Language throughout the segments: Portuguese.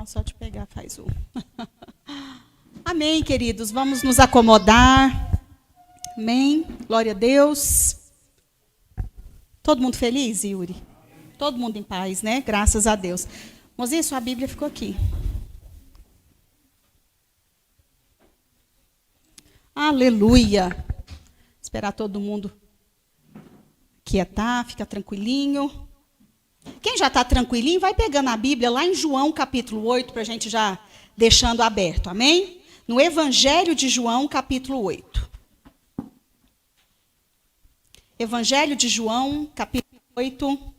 só de pegar faz o. Amém, queridos. Vamos nos acomodar. Amém. Glória a Deus. Todo mundo feliz, Yuri? Todo mundo em paz, né? Graças a Deus. Mozinha, sua Bíblia ficou aqui. Aleluia. Esperar todo mundo quietar, ficar tranquilinho. Quem já está tranquilinho, vai pegando a Bíblia lá em João, capítulo 8, para a gente já deixando aberto, amém? No Evangelho de João, capítulo 8. Evangelho de João, capítulo 8.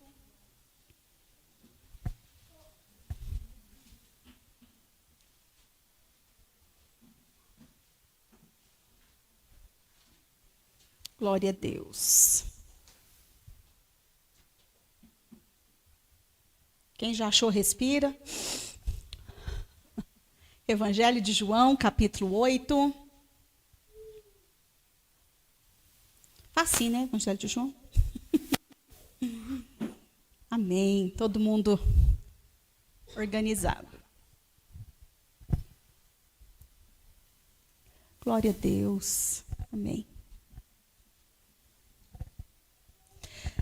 Glória a Deus. Quem já achou, respira. Evangelho de João, capítulo 8. Facinho, né? Evangelho de João. Amém. Todo mundo organizado. Glória a Deus. Amém.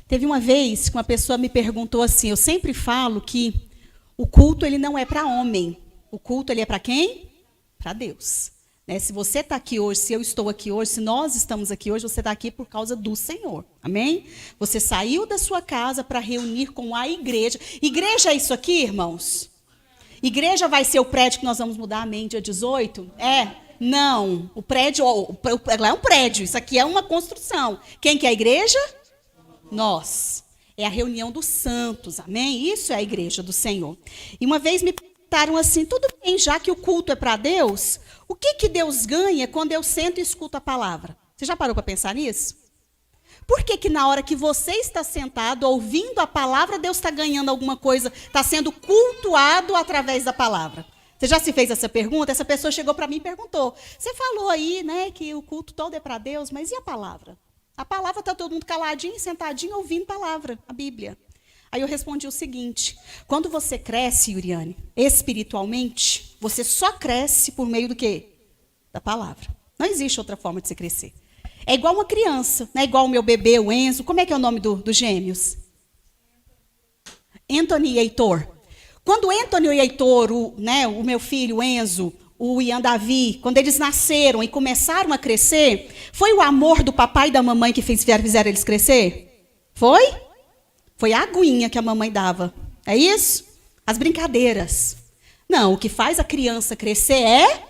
Teve uma vez que uma pessoa me perguntou assim, eu sempre falo que o culto ele não é para homem. O culto ele é para quem? Para Deus. Né? Se você está aqui hoje, se eu estou aqui hoje, se nós estamos aqui hoje, você está aqui por causa do Senhor. Amém? Você saiu da sua casa para reunir com a igreja. Igreja é isso aqui, irmãos? Igreja vai ser o prédio que nós vamos mudar, amém, dia 18? É? Não. O prédio, lá é um prédio, isso aqui é uma construção. Quem que é a igreja? Nós. É a reunião dos santos, amém? Isso é a igreja do Senhor. E uma vez me perguntaram assim, tudo bem, já que o culto é para Deus, o que Deus ganha quando eu sento e escuto a palavra? Você já parou para pensar nisso? Por que na hora que você está sentado, ouvindo a palavra, Deus está ganhando alguma coisa, está sendo cultuado através da palavra? Você já se fez essa pergunta? Essa pessoa chegou para mim e perguntou, você falou aí, né, que o culto todo é para Deus, mas e a palavra? A palavra está todo mundo caladinho, sentadinho, ouvindo palavra, a Bíblia. Aí eu respondi o seguinte, quando você cresce, Yuriane, espiritualmente, você só cresce por meio do quê? Da palavra. Não existe outra forma de você crescer. É igual uma criança, não é igual o meu bebê, o Enzo. Como é que é o nome dos gêmeos? Anthony e Heitor. Quando Anthony e Heitor, o meu filho, o Enzo, o Ian Davi, quando eles nasceram e começaram a crescer, foi o amor do papai e da mamãe que fizeram eles crescer? Foi? Foi a aguinha que a mamãe dava. É isso? As brincadeiras. Não, o que faz a criança crescer é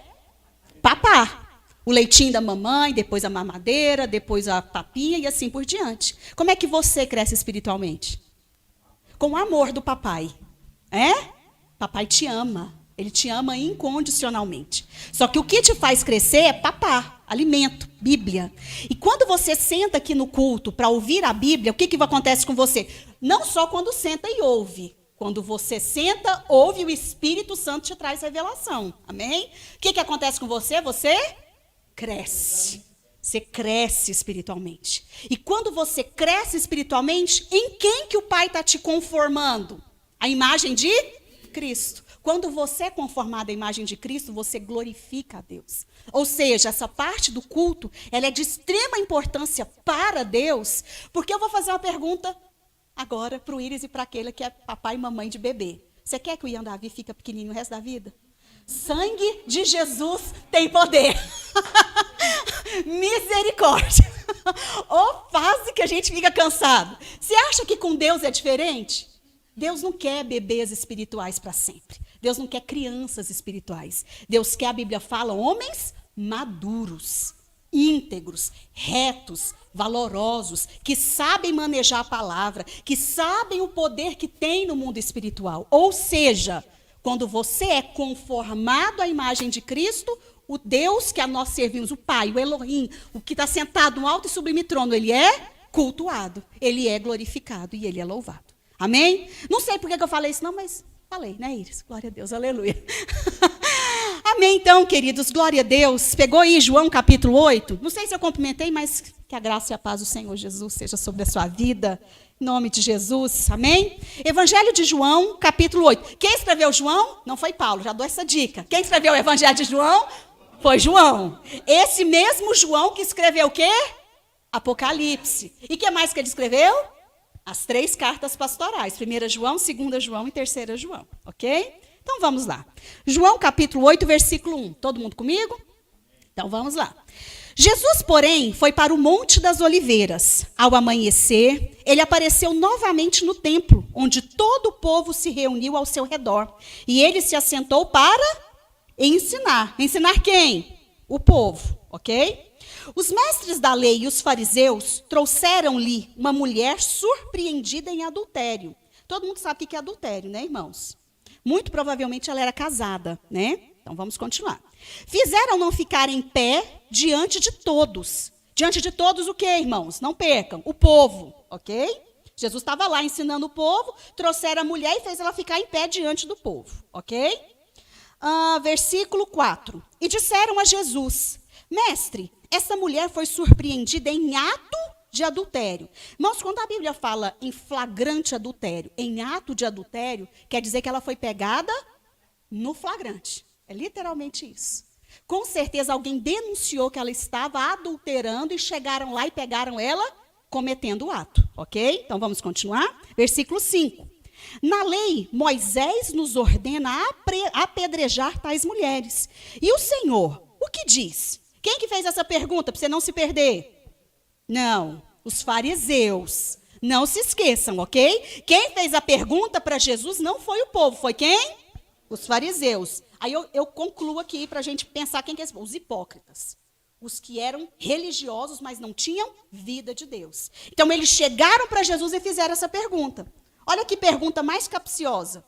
papá. O leitinho da mamãe, depois a mamadeira, depois a papinha e assim por diante. Como é que você cresce espiritualmente? Com o amor do papai. É? Papai te ama. Ele te ama incondicionalmente. Só que o que te faz crescer é papá, alimento, Bíblia. E quando você senta aqui no culto para ouvir a Bíblia, o que acontece com você? Não só quando senta e ouve. Quando você senta, ouve, o Espírito Santo te traz revelação. Amém? O que acontece com você? Você cresce. Você cresce espiritualmente. E quando você cresce espiritualmente, em quem que o Pai está te conformando? A imagem de Cristo. Quando você é conformado à imagem de Cristo, você glorifica a Deus. Ou seja, essa parte do culto, ela é de extrema importância para Deus, porque eu vou fazer uma pergunta agora para o Íris e para aquele que é papai e mamãe de bebê. Você quer que o Ian Davi fique pequenininho o resto da vida? Sangue de Jesus tem poder. Misericórdia. Ô fase que a gente fica cansado. Você acha que com Deus é diferente? Deus não quer bebês espirituais para sempre. Deus não quer crianças espirituais. Deus quer, a Bíblia fala, homens maduros, íntegros, retos, valorosos, que sabem manejar a palavra, que sabem o poder que tem no mundo espiritual. Ou seja, quando você é conformado à imagem de Cristo, o Deus que a nós servimos, o Pai, o Elohim, o que está sentado no alto e sublime trono, ele é cultuado, ele é glorificado e ele é louvado. Amém? Não sei por que eu falei isso, não, mas falei, né, Iris? Glória a Deus, aleluia. Amém, então, queridos, glória a Deus. Pegou aí João capítulo 8? Não sei se eu cumprimentei, mas que a graça e a paz do Senhor Jesus seja sobre a sua vida Em nome de Jesus, amém? Evangelho de João, capítulo 8. Quem escreveu João? Não foi Paulo, já dou essa dica. Quem escreveu o Evangelho de João? Foi João. Esse mesmo João que escreveu o quê? Apocalipse. E o que mais que ele escreveu? As 3 cartas pastorais. 1 João, 2 João e 3 João. Ok? Então vamos lá. João capítulo 8, versículo 1. Todo mundo comigo? Então vamos lá. Jesus, porém, foi para o Monte das Oliveiras. Ao amanhecer, ele apareceu novamente no templo, onde todo o povo se reuniu ao seu redor. E ele se assentou para ensinar. Ensinar quem? O povo, ok? Os mestres da lei e os fariseus trouxeram-lhe uma mulher surpreendida em adultério. Todo mundo sabe o que é adultério, né, irmãos? Muito provavelmente ela era casada, né? Então vamos continuar. Fizeram-no ficar em pé diante de todos. Diante de todos o quê, irmãos? Não percam, o povo, ok? Jesus estava lá ensinando o povo, trouxeram a mulher e fez ela ficar em pé diante do povo, ok? Versículo 4. E disseram a Jesus, mestre, essa mulher foi surpreendida em ato de adultério. Irmãos, quando a Bíblia fala em flagrante adultério, em ato de adultério, quer dizer que ela foi pegada no flagrante. É literalmente isso. Com certeza alguém denunciou que ela estava adulterando e chegaram lá e pegaram ela cometendo o ato, ok? Então vamos continuar. Versículo 5. Na lei, Moisés nos ordena apedrejar tais mulheres. E o Senhor, o que diz? Quem que fez essa pergunta para você não se perder? Não, os fariseus. Não se esqueçam, ok? Quem fez a pergunta para Jesus não foi o povo, foi quem? Os fariseus. Aí eu concluo aqui para a gente pensar quem que é esse povo. Os hipócritas. Os que eram religiosos, mas não tinham vida de Deus. Então eles chegaram para Jesus e fizeram essa pergunta. Olha que pergunta mais capciosa.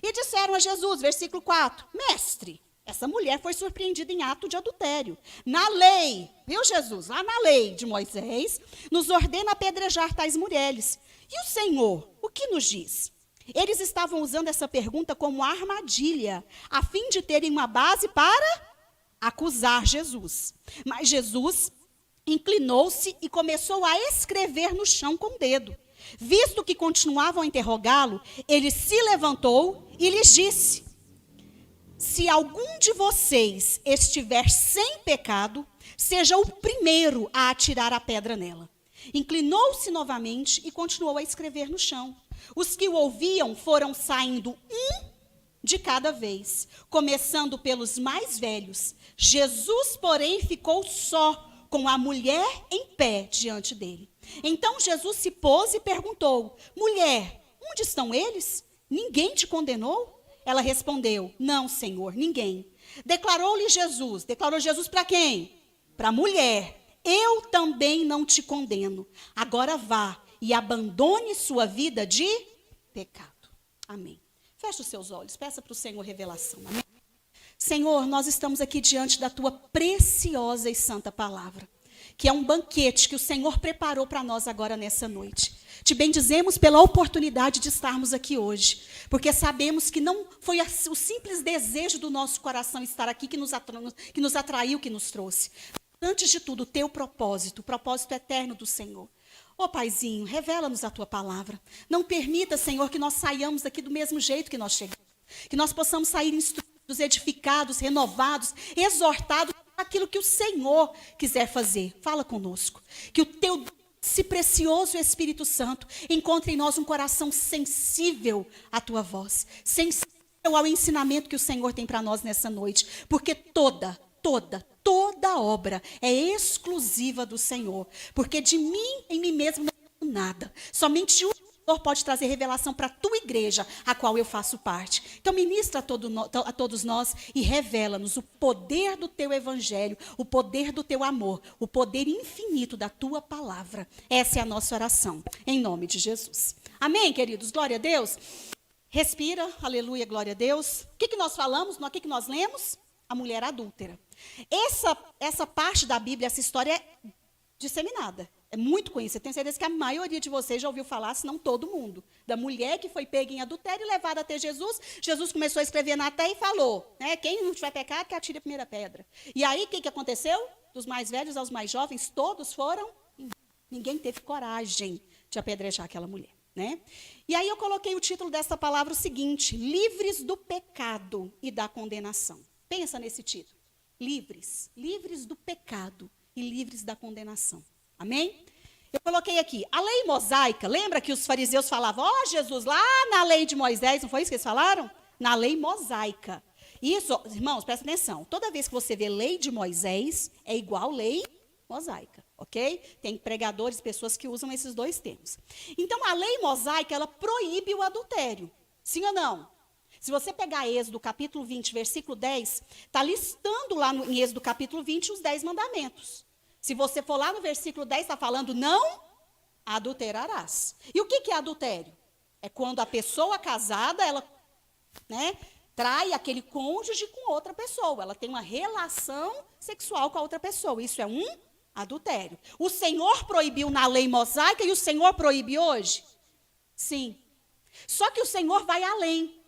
E disseram a Jesus, versículo 4, mestre, essa mulher foi surpreendida em ato de adultério. Na lei, viu Jesus? Lá na lei de Moisés, nos ordena apedrejar tais mulheres. E o Senhor, o que nos diz? Eles estavam usando essa pergunta como armadilha, a fim de terem uma base para acusar Jesus. Mas Jesus inclinou-se e começou a escrever no chão com o dedo. Visto que continuavam a interrogá-lo, ele se levantou e lhes disse, se algum de vocês estiver sem pecado, seja o primeiro a atirar a pedra nela. Inclinou-se novamente e continuou a escrever no chão. Os que o ouviam foram saindo um de cada vez, começando pelos mais velhos. Jesus, porém, ficou só, com a mulher em pé diante dele. Então Jesus se pôs e perguntou, mulher, onde estão eles? Ninguém te condenou? Ela respondeu, não, Senhor, ninguém. Declarou Jesus para quem? Para a mulher. Eu também não te condeno. Agora vá e abandone sua vida de pecado. Amém. Feche os seus olhos, peça para o Senhor revelação. Amém. Senhor, nós estamos aqui diante da tua preciosa e santa palavra, que é um banquete que o Senhor preparou para nós agora nessa noite. Te bendizemos pela oportunidade de estarmos aqui hoje, porque sabemos que não foi o simples desejo do nosso coração estar aqui que nos atraiu, que nos trouxe. Antes de tudo, o teu propósito, o propósito eterno do Senhor. Ó Paizinho, revela-nos a tua palavra. Não permita, Senhor, que nós saiamos daqui do mesmo jeito que nós chegamos. Que nós possamos sair instruídos, edificados, renovados, exortados aquilo que o Senhor quiser fazer. Fala conosco. Que o teu doce precioso Espírito Santo encontre em nós um coração sensível à tua voz, sensível ao ensinamento que o Senhor tem para nós nessa noite, porque toda obra é exclusiva do Senhor, porque de mim, em mim mesmo, não tenho nada. Somente o Senhor pode trazer revelação para a tua igreja, a qual eu faço parte. Então ministra a todos nós e revela-nos o poder do teu evangelho, o poder do teu amor, o poder infinito da tua palavra. Essa é a nossa oração, em nome de Jesus. Amém, queridos? Glória a Deus. Respira, aleluia, glória a Deus. O que nós falamos? O que nós lemos? A mulher adúltera. Essa parte da Bíblia, essa história é disseminada. É muito conhecida. Tenho certeza que a maioria de vocês já ouviu falar, se não todo mundo, da mulher que foi pega em adultério e levada até Jesus. Jesus começou a escrever na terra e falou, né, quem não tiver pecado, que atire a primeira pedra. E aí, o que aconteceu? Dos mais velhos aos mais jovens, todos foram. Ninguém teve coragem de apedrejar aquela mulher, né? E aí eu coloquei o título dessa palavra o seguinte: livres do pecado e da condenação. Pensa nesse título. Livres do pecado e livres da condenação. Amém? Eu coloquei aqui, a lei mosaica, lembra que os fariseus falavam, Jesus, lá na lei de Moisés, não foi isso que eles falaram? Na lei mosaica. Isso, irmãos, presta atenção, toda vez que você vê lei de Moisés, é igual lei mosaica, ok? Tem pregadores, pessoas que usam esses dois termos. Então, a lei mosaica, ela proíbe o adultério, sim ou não? Se você pegar Êxodo capítulo 20, versículo 10, está listando lá em Êxodo capítulo 20 os 10 mandamentos. Se você for lá no versículo 10, está falando, não adulterarás. E o que é adultério? É quando a pessoa casada, ela, né, trai aquele cônjuge com outra pessoa. Ela tem uma relação sexual com a outra pessoa. Isso é um adultério. O Senhor proibiu na lei mosaica e o Senhor proíbe hoje? Sim. Só que o Senhor vai além.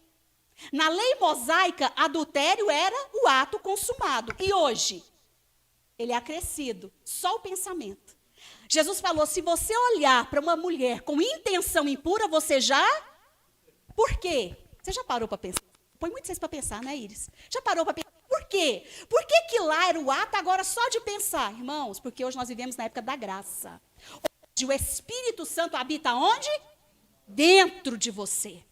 Na lei mosaica, adultério era o ato consumado. E hoje? Ele é acrescido, só o pensamento. Jesus falou, se você olhar para uma mulher com intenção impura, você já... Por quê? Você já parou para pensar? Põe muito vocês para pensar, né, Iris? Já parou para pensar? Por quê? Por que lá era o ato, agora só de pensar? Irmãos, porque hoje nós vivemos na época da graça. Onde o Espírito Santo habita onde? Dentro de você.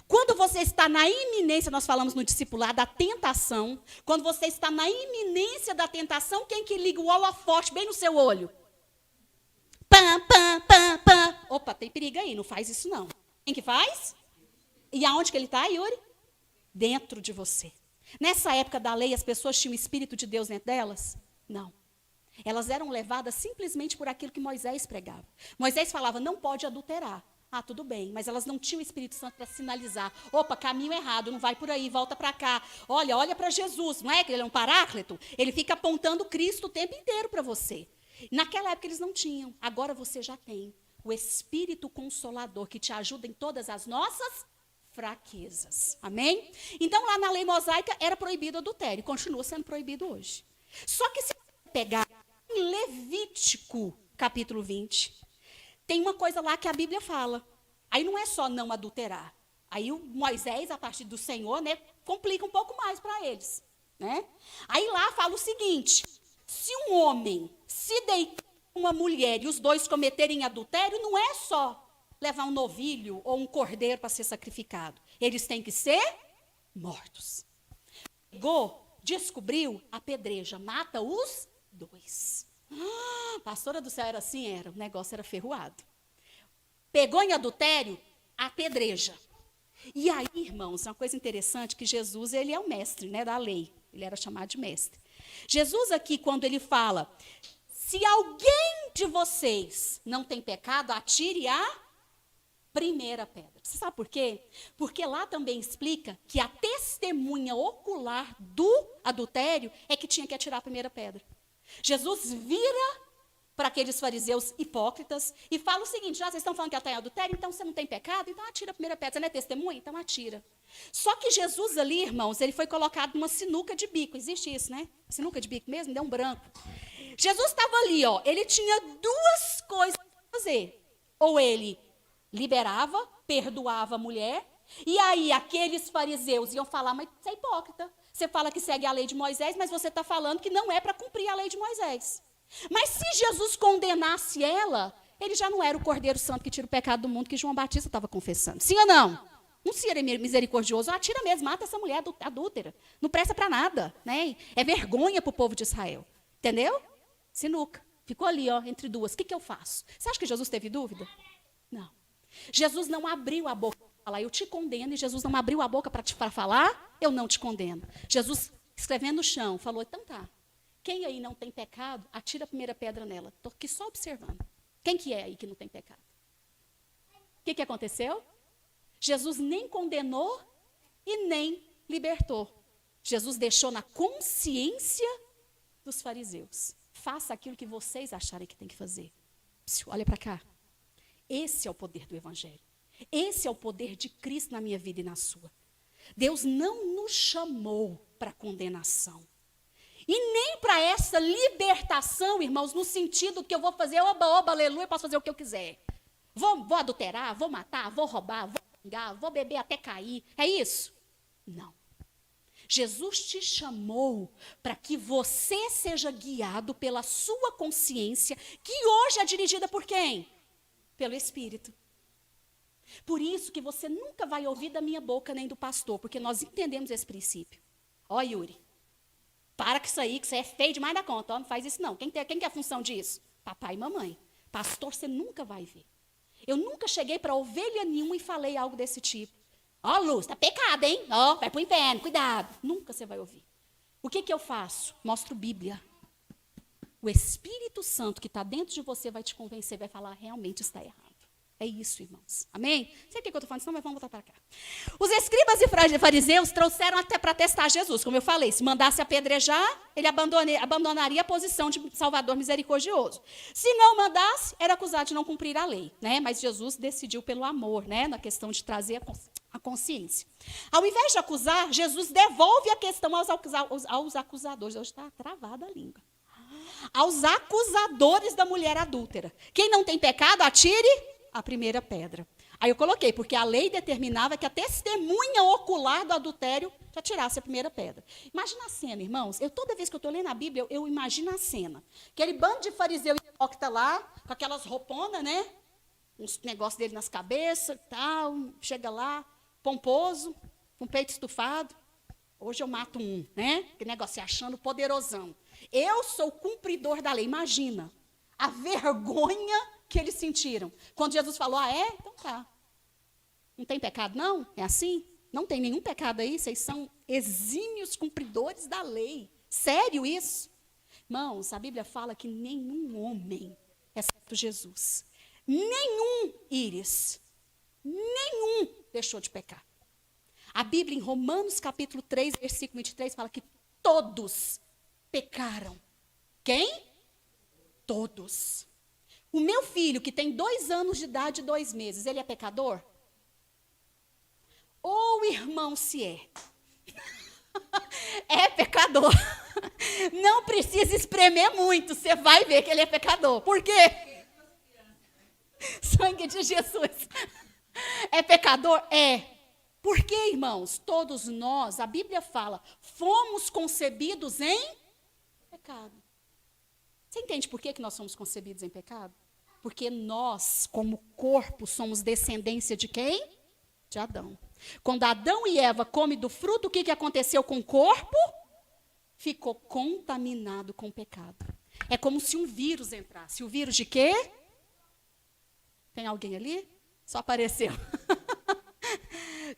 Quando você está na iminência, nós falamos no discipulado, da tentação. Quando você está na iminência da tentação, quem que liga o holofote bem no seu olho? Pam, pam, pam, pam. Opa, tem perigo aí, não faz isso não. Quem que faz? E aonde que ele está, Yuri? Dentro de você. Nessa época da lei, as pessoas tinham o Espírito de Deus dentro delas? Não. Elas eram levadas simplesmente por aquilo que Moisés pregava. Moisés falava, não pode adulterar. Ah, tudo bem, mas elas não tinham o Espírito Santo para sinalizar. Opa, caminho errado, não vai por aí, volta para cá. Olha para Jesus, não é que ele é um paráclito? Ele fica apontando Cristo o tempo inteiro para você. Naquela época eles não tinham, agora você já tem. O Espírito Consolador que te ajuda em todas as nossas fraquezas. Amém? Então lá na lei mosaica era proibido o adultério, continua sendo proibido hoje. Só que se você pegar em Levítico, capítulo 20... tem uma coisa lá que a Bíblia fala. Aí não é só não adulterar. Aí o Moisés, a partir do Senhor, né, complica um pouco mais para eles. Né? Aí lá fala o seguinte, se um homem se deitar com uma mulher e os dois cometerem adultério, não é só levar um novilho ou um cordeiro para ser sacrificado. Eles têm que ser mortos. Pegou, descobriu, apedreja, mata os dois. Pastora do céu era assim, era. O negócio era ferroado. Pegou em adultério, apedreja. E aí, irmãos, uma coisa interessante, que Jesus, ele é o mestre, né, da lei. Ele era chamado de mestre. Jesus aqui, quando ele fala, se alguém de vocês não tem pecado, atire a primeira pedra. Você sabe por quê? Porque lá também explica que a testemunha ocular do adultério é que tinha que atirar a primeira pedra. Jesus vira para aqueles fariseus hipócritas e fala o seguinte, já vocês estão falando que ela está em adultério, então você não tem pecado, então atira a primeira pedra. Você não é testemunha? Então atira. Só que Jesus ali, irmãos, ele foi colocado numa sinuca de bico. Existe isso, né? Sinuca de bico mesmo, deu um branco. Jesus estava ali, ó, ele tinha duas coisas para fazer. Ou ele liberava, perdoava a mulher, e aí aqueles fariseus iam falar, mas você é hipócrita. Você fala que segue a lei de Moisés, mas você está falando que não é para cumprir a lei de Moisés. Mas se Jesus condenasse ela, ele já não era o Cordeiro Santo que tira o pecado do mundo que João Batista estava confessando. Sim ou não? Não seria misericordioso, atira mesmo, mata essa mulher adúltera. Não presta para nada, né? É vergonha para o povo de Israel. Entendeu? Sinuca. Ficou ali, ó, entre duas. O que eu faço? Você acha que Jesus teve dúvida? Não. Jesus não abriu a boca para falar, eu te condeno, e Jesus não abriu a boca para falar, eu não te condeno. Jesus, escrevendo no chão, falou, então tá. Quem aí não tem pecado, atira a primeira pedra nela. Estou aqui só observando. Quem que é aí que não tem pecado? O que aconteceu? Jesus nem condenou e nem libertou. Jesus deixou na consciência dos fariseus. Faça aquilo que vocês acharem que tem que fazer. Psiu, olha para cá. Esse é o poder do Evangelho. Esse é o poder de Cristo na minha vida e na sua. Deus não nos chamou para condenação. E nem para essa libertação, irmãos, no sentido que eu vou fazer, oba, oba, aleluia, posso fazer o que eu quiser. Vou adulterar, vou matar, vou roubar, vou xingar, vou beber até cair. É isso? Não. Jesus te chamou para que você seja guiado pela sua consciência, que hoje é dirigida por quem? Pelo Espírito. Por isso que você nunca vai ouvir da minha boca nem do pastor, porque nós entendemos esse princípio. Ó, Yuri, para com isso aí, que você é feio demais da conta. Ó, não faz isso não. Quem que é a função disso? Papai e mamãe. Pastor, você nunca vai ver. Eu nunca cheguei para ovelha nenhuma e falei algo desse tipo. Ó, Luz, tá pecado, hein? Ó, vai pro inferno, cuidado. Nunca você vai ouvir. O que eu faço? Mostro Bíblia. O Espírito Santo que está dentro de você vai te convencer, vai falar, realmente está errado. É isso, irmãos. Amém? Sei o que eu estou falando, senão, mas vamos voltar para cá. Os escribas e fariseus trouxeram até para testar Jesus. Como eu falei, se mandasse apedrejar, ele abandonaria a posição de Salvador misericordioso. Se não mandasse, era acusado de não cumprir a lei. Né? Mas Jesus decidiu pelo amor, né? Na questão de trazer a consciência. Ao invés de acusar, Jesus devolve a questão aos acusadores. Hoje está travada a língua. Aos acusadores da mulher adúltera. Quem não tem pecado, atire a primeira pedra. Aí eu coloquei, porque a lei determinava que a testemunha ocular do adultério já tirasse a primeira pedra. Imagina a cena, irmãos. Toda vez que eu estou lendo a Bíblia, eu imagino a cena. Aquele bando de fariseu hipócrita lá, com aquelas rouponas, né? Uns negócios dele nas cabeças, tal. Chega lá, pomposo, com peito estufado. Hoje eu mato um, né? Que negócio, se achando poderosão. Eu sou o cumpridor da lei. Imagina a vergonha que eles sentiram. Quando Jesus falou, então tá. Não tem pecado, não? É assim? Não tem nenhum pecado aí? Vocês são exímios cumpridores da lei. Sério isso? Irmãos, a Bíblia fala que nenhum homem, exceto Jesus, nenhum íris, nenhum deixou de pecar. A Bíblia, em Romanos capítulo 3, versículo 23, fala que todos pecaram. Quem? Todos. O meu filho, que tem 2 anos de idade e 2 meses, ele é pecador? Ou irmão se é? É pecador. Não precisa espremer muito, você vai ver que ele é pecador. Por quê? Sangue de Jesus. É pecador? É. Por quê, irmãos? Todos nós, a Bíblia fala, fomos concebidos em pecado. Você entende por que nós somos concebidos em pecado? Porque nós, como corpo, somos descendência de quem? De Adão. Quando Adão e Eva comem do fruto, o que aconteceu com o corpo? Ficou contaminado com o pecado. É como se um vírus entrasse. O vírus de quê? Tem alguém ali? Só apareceu.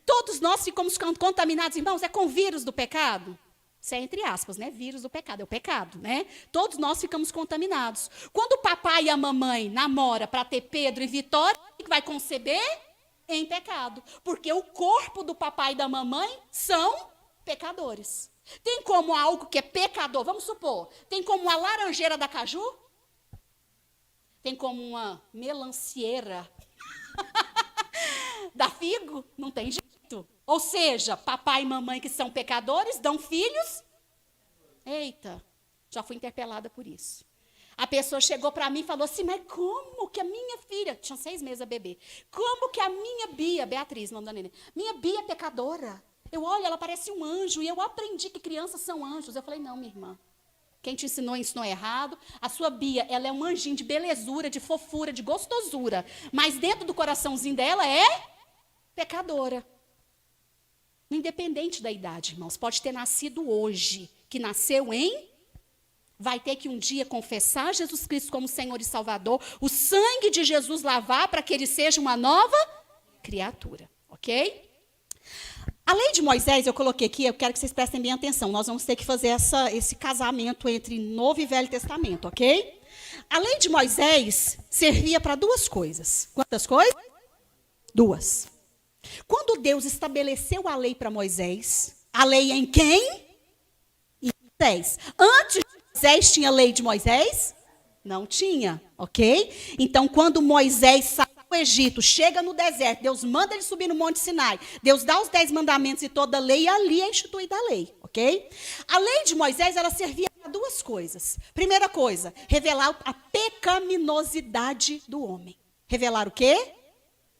Todos nós ficamos contaminados, irmãos, é com o vírus do pecado? Isso é entre aspas, né? Vírus do pecado, é o pecado, né? Todos nós ficamos contaminados. Quando o papai e a mamãe namoram para ter Pedro e Vitória, o que vai conceber? Em pecado. Porque o corpo do papai e da mamãe são pecadores. Tem como algo que é pecador, vamos supor, tem como uma laranjeira da caju? Tem como uma melancieira da figo? Não tem jeito. Ou seja, papai e mamãe que são pecadores dão filhos? Eita, já fui interpelada por isso. A pessoa chegou para mim e falou assim, mas como que a minha filha, tinha 6 meses a bebê, como que a minha Bia, Beatriz, nome da neném, minha Bia é pecadora? Eu olho, ela parece um anjo, e eu aprendi que crianças são anjos. Eu falei, não, minha irmã, quem te ensinou errado. A sua Bia, ela é um anjinho de belezura, de fofura, de gostosura, mas dentro do coraçãozinho dela é pecadora. Independente da idade, irmãos, pode ter nascido hoje, que nasceu vai ter que um dia confessar Jesus Cristo como Senhor e Salvador, o sangue de Jesus lavar para que ele seja uma nova criatura, ok? A lei de Moisés, eu coloquei aqui, eu quero que vocês prestem bem atenção, nós vamos ter que fazer esse casamento entre Novo e Velho Testamento, ok? A lei de Moisés servia para 2 coisas. Quantas coisas? 2. Quando Deus estabeleceu a lei para Moisés, a lei em quem? Em Moisés. Antes de Moisés, tinha lei de Moisés? Não tinha, ok? Então, quando Moisés sai do Egito, chega no deserto, Deus manda ele subir no Monte Sinai, Deus dá os 10 mandamentos e toda a lei, e ali é instituída a lei, ok? A lei de Moisés, ela servia para 2 coisas. Primeira coisa, revelar a pecaminosidade do homem. Revelar o quê?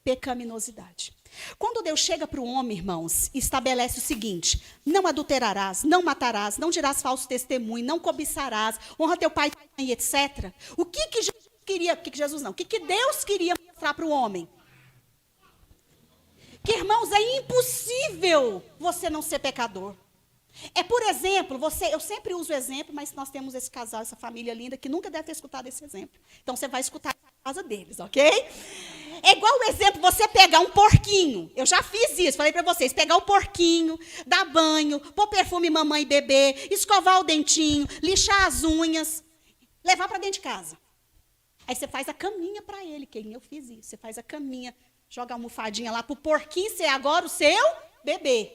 Pecaminosidade. Quando Deus chega para o homem, irmãos, e estabelece o seguinte: não adulterarás, não matarás, não dirás falso testemunho, não cobiçarás, honra teu pai e mãe, etc. O que Jesus queria, o que Deus queria mostrar para o homem? Que, irmãos, é impossível você não ser pecador. É, por exemplo, eu sempre uso o exemplo, mas nós temos esse casal, essa família linda, que nunca deve ter escutado esse exemplo. Então, você vai escutar na casa deles, ok? É igual o exemplo, você pegar um porquinho. Eu já fiz isso, falei para vocês. Pegar o porquinho, dar banho, pôr perfume mamãe e bebê, escovar o dentinho, lixar as unhas, levar para dentro de casa. Aí você faz a caminha para ele, que eu fiz isso. Você faz a caminha, joga a almofadinha lá para o porquinho ser agora o seu bebê.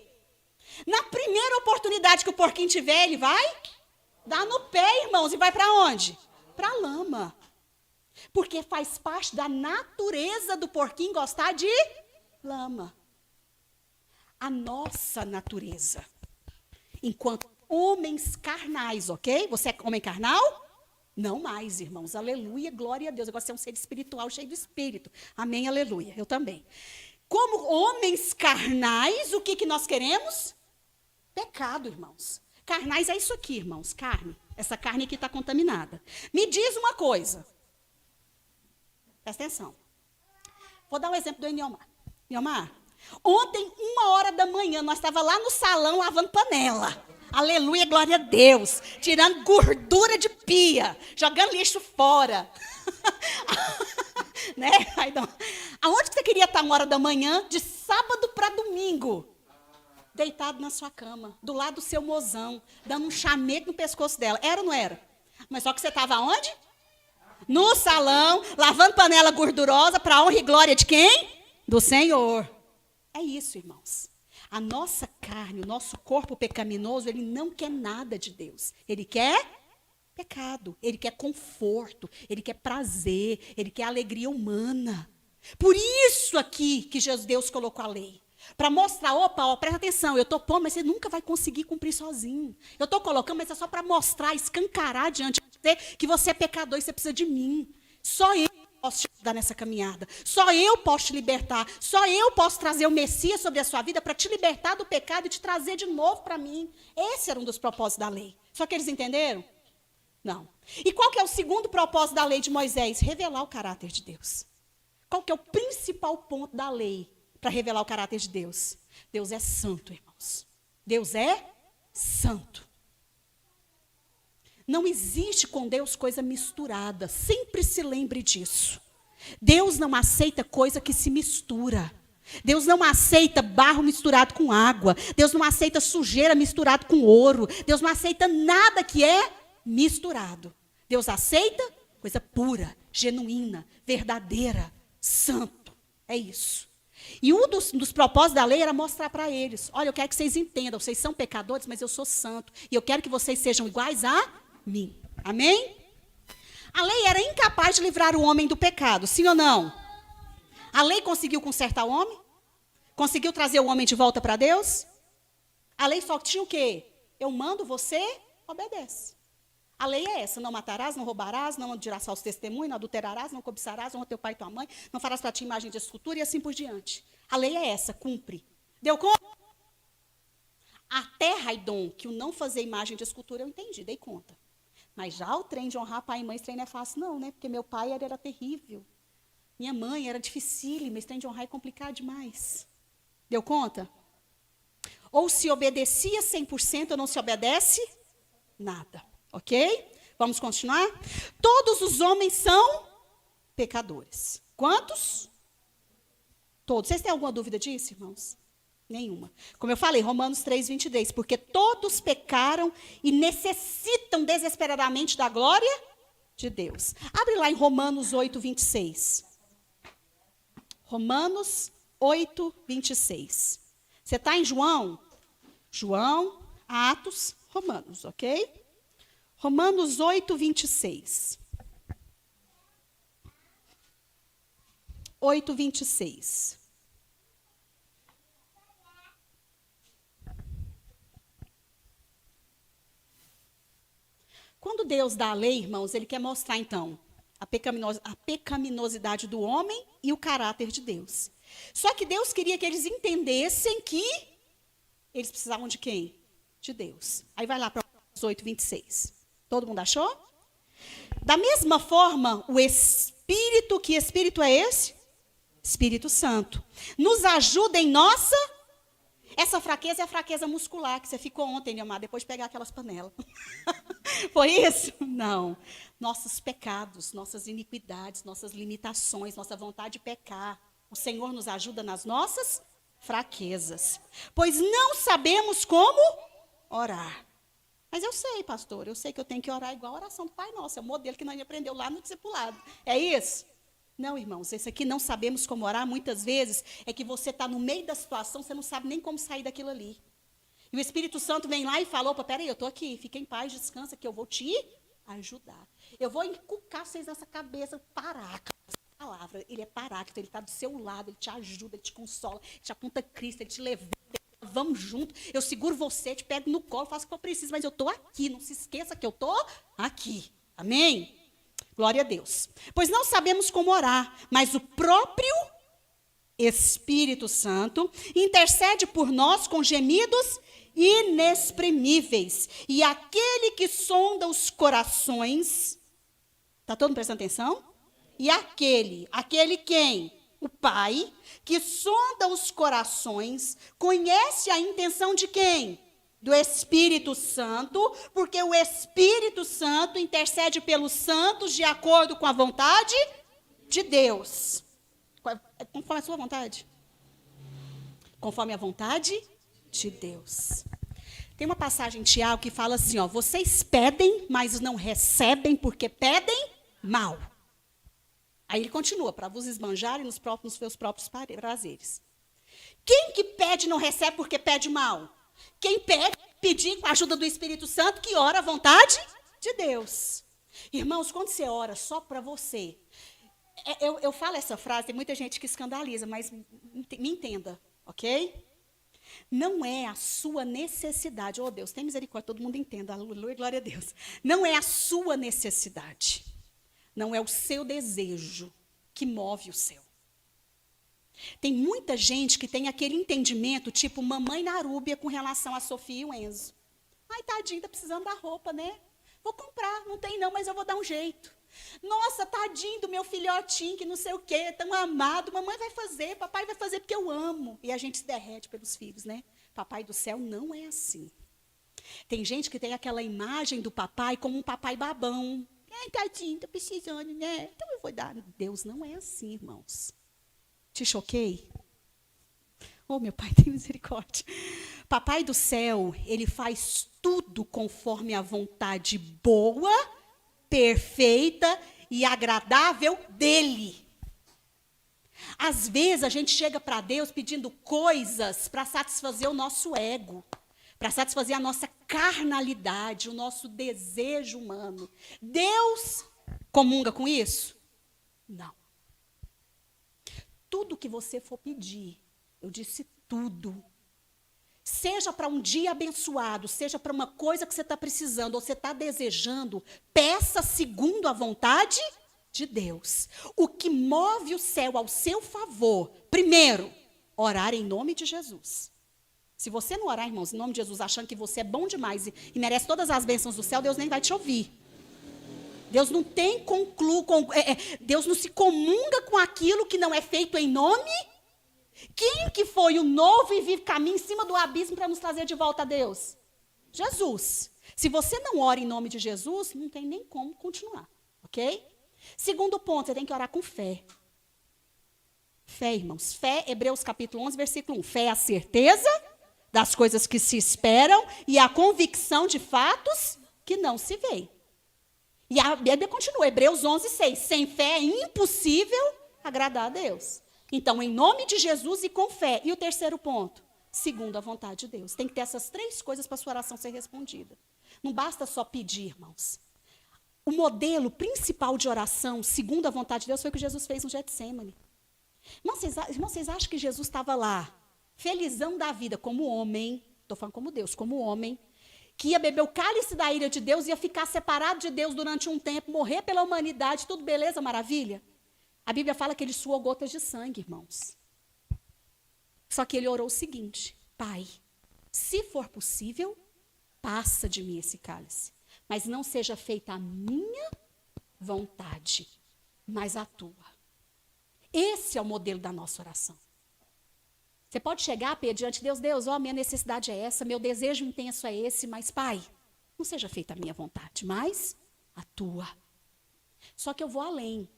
Na primeira oportunidade que o porquinho tiver, ele vai dar no pé, irmãos, e vai para onde? Para a lama. Porque faz parte da natureza do porquinho gostar de lama. A nossa natureza, enquanto homens carnais, ok? Você é homem carnal? Não mais, irmãos. Aleluia, glória a Deus. Agora você é um ser espiritual cheio do Espírito. Amém, aleluia. Eu também. Como homens carnais, o que nós queremos? Pecado, irmãos. Carnais é isso aqui, irmãos, carne. Essa carne aqui está contaminada. Me diz uma coisa. Presta atenção. Vou dar o exemplo do Eniomar. Eniomar, ontem, 1h nós estávamos lá no salão lavando panela. Aleluia, glória a Deus. Tirando gordura de pia. Jogando lixo fora. Né? Aonde que você queria estar 1h, de sábado para domingo? Deitado na sua cama, do lado do seu mozão, dando um chamego no pescoço dela. Era ou não era? Mas só que você estava onde? No salão, lavando panela gordurosa para a honra e glória de quem? Do Senhor. É isso, irmãos. A nossa carne, o nosso corpo pecaminoso, ele não quer nada de Deus. Ele quer pecado, ele quer conforto, ele quer prazer, ele quer alegria humana. Por isso aqui que Deus colocou a lei. Para mostrar, opa, presta atenção, eu estou pondo, mas você nunca vai conseguir cumprir sozinho. Eu estou colocando, mas é só para mostrar, escancarar diante de você que você é pecador e você precisa de mim. Só eu posso te ajudar nessa caminhada. Só eu posso te libertar. Só eu posso trazer o Messias sobre a sua vida para te libertar do pecado e te trazer de novo para mim. Esse era um dos propósitos da lei. Só que eles entenderam? Não. E qual que é o segundo propósito da lei de Moisés? Revelar o caráter de Deus. Qual que é o principal ponto da lei para revelar o caráter de Deus? Deus é santo, irmãos. Deus é santo. Não existe com Deus coisa misturada. Sempre se lembre disso. Deus não aceita coisa que se mistura. Deus não aceita barro misturado com água. Deus não aceita sujeira misturado com ouro. Deus não aceita nada que é misturado. Deus aceita coisa pura, genuína, verdadeira, santo. É isso. E um dos propósitos da lei era mostrar para eles: olha, eu quero que vocês entendam, vocês são pecadores, mas eu sou santo. E eu quero que vocês sejam iguais a mim. Amém? A lei era incapaz de livrar o homem do pecado, sim ou não? A lei conseguiu consertar o homem? Conseguiu trazer o homem de volta para Deus? A lei só tinha o quê? Eu mando, você obedece. A lei é essa: não matarás, não roubarás, não dirás falso testemunho, não adulterarás, não cobiçarás, honra teu pai e tua mãe, não farás para ti imagem de escultura e assim por diante. A lei é essa, cumpre. Deu conta? Até, Raidon, que o não fazer imagem de escultura eu entendi, dei conta. Mas já o trem de honrar pai e mãe, esse trem não é fácil não, né? Porque meu pai era terrível. Minha mãe era dificílima, esse trem de honrar é complicado demais. Deu conta? Ou se obedecia 100% ou não se obedece nada. Ok? Vamos continuar? Todos os homens são pecadores. Quantos? Todos. Vocês têm alguma dúvida disso, irmãos? Nenhuma. Como eu falei, Romanos 3:23. Porque todos pecaram e necessitam desesperadamente da glória de Deus. Abre lá em Romanos 8:26. Romanos 8:26. Você está em João? João, Atos, Romanos, ok? Romanos 8:26. 8:26. Quando Deus dá a lei, irmãos, ele quer mostrar, então, a pecaminosidade do homem e o caráter de Deus. Só que Deus queria que eles entendessem que eles precisavam de quem? De Deus. Aí vai lá para 8:26. Todo mundo achou? Da mesma forma, o Espírito, que Espírito é esse? Espírito Santo. Nos ajuda em nossa... Essa fraqueza é a fraqueza muscular, que você ficou ontem, minha amada, depois de pegar aquelas panelas. Foi isso? Não. Nossos pecados, nossas iniquidades, nossas limitações, nossa vontade de pecar. O Senhor nos ajuda nas nossas fraquezas. Pois não sabemos como orar. Mas eu sei, pastor, eu sei que eu tenho que orar igual a oração do Pai Nosso. É o modelo que nós aprendeu lá no discipulado. É isso? Não, irmãos, esse aqui não sabemos como orar, muitas vezes, é que você está no meio da situação, você não sabe nem como sair daquilo ali. E o Espírito Santo vem lá e fala, opa, peraí, eu estou aqui, fica em paz, descansa, que eu vou te ajudar. Eu vou encucar vocês nessa cabeça, paráclito, essa palavra, ele é paráclito, ele está do seu lado, ele te ajuda, ele te consola, ele te aponta Cristo, ele te levanta, vamos junto, eu seguro você, te pego no colo, faço o que eu preciso, mas eu estou aqui, não se esqueça que eu estou aqui. Amém? Glória a Deus. Pois não sabemos como orar, mas o próprio Espírito Santo intercede por nós com gemidos inexprimíveis. E aquele que sonda os corações, está todo mundo prestando atenção? E aquele quem? O Pai, que sonda os corações, conhece a intenção de quem? Do Espírito Santo, porque o Espírito Santo intercede pelos santos de acordo com a vontade de Deus. Conforme a sua vontade? Conforme a vontade de Deus. Tem uma passagem em Tiago que fala assim, ó, vocês pedem, mas não recebem porque pedem mal. Aí ele continua, para vos esbanjarem nos seus próprios prazeres. Quem que pede e não recebe porque pede mal? Quem pede, pedir com a ajuda do Espírito Santo, que ora a vontade de Deus. Irmãos, quando você ora só para você, eu falo essa frase, tem muita gente que escandaliza, mas me entenda, ok? Não é a sua necessidade, oh Deus, tem misericórdia, todo mundo entenda, aleluia, glória a Deus. Não é a sua necessidade, não é o seu desejo que move o céu. Tem muita gente que tem aquele entendimento, tipo mamãe Narúbia com relação a Sofia e o Enzo. Ai, tadinho, tá precisando da roupa, né? Vou comprar, não tem não, mas eu vou dar um jeito. Nossa, tadinho do meu filhotinho, que não sei o quê, tão amado, mamãe vai fazer, papai vai fazer porque eu amo. E a gente se derrete pelos filhos, né? Papai do céu não é assim. Tem gente que tem aquela imagem do papai como um papai babão. Ai, tadinho, tá precisando, né? Então eu vou dar. Deus não é assim, irmãos. Te choquei? Oh, meu pai, tem misericórdia. Papai do céu, ele faz tudo conforme a vontade boa, perfeita e agradável dele. Às vezes a gente chega para Deus pedindo coisas para satisfazer o nosso ego, para satisfazer a nossa carnalidade, o nosso desejo humano. Deus comunga com isso? Não. Tudo que você for pedir, eu disse tudo, seja para um dia abençoado, seja para uma coisa que você está precisando, ou você está desejando, peça segundo a vontade de Deus. O que move o céu ao seu favor, primeiro, orar em nome de Jesus. Se você não orar, irmãos, em nome de Jesus, achando que você é bom demais e merece todas as bênçãos do céu, Deus nem vai te ouvir. Deus não tem Deus não se comunga com aquilo que não é feito em nome. Quem que foi o novo e vivo caminho em cima do abismo para nos trazer de volta a Deus? Jesus. Se você não ora em nome de Jesus, não tem nem como continuar, ok? Segundo ponto, você tem que orar com fé. Fé, irmãos. Fé, Hebreus capítulo 11, versículo 1. Fé é a certeza das coisas que se esperam e a convicção de fatos que não se veem. E a Bíblia continua, Hebreus 11, 6. Sem fé é impossível agradar a Deus. Então, em nome de Jesus e com fé. E o terceiro ponto, segundo a vontade de Deus. Tem que ter essas três coisas para a sua oração ser respondida. Não basta só pedir, irmãos. O modelo principal de oração, segundo a vontade de Deus, foi o que Jesus fez no Getsêmani. Irmãos, vocês acham que Jesus estava lá, felizão da vida, como homem, estou falando como Deus, como homem, que ia beber o cálice da ira de Deus, ia ficar separado de Deus durante um tempo, morrer pela humanidade, tudo beleza, maravilha? A Bíblia fala que ele suou gotas de sangue, irmãos. Só que ele orou o seguinte: Pai, se for possível, passa de mim esse cálice, mas não seja feita a minha vontade, mas a tua. Esse é o modelo da nossa oração. Você pode chegar, pedir diante de Deus: Deus, ó, minha necessidade é essa, meu desejo intenso é esse, mas Pai, não seja feita a minha vontade, mas a tua. Só que eu vou além.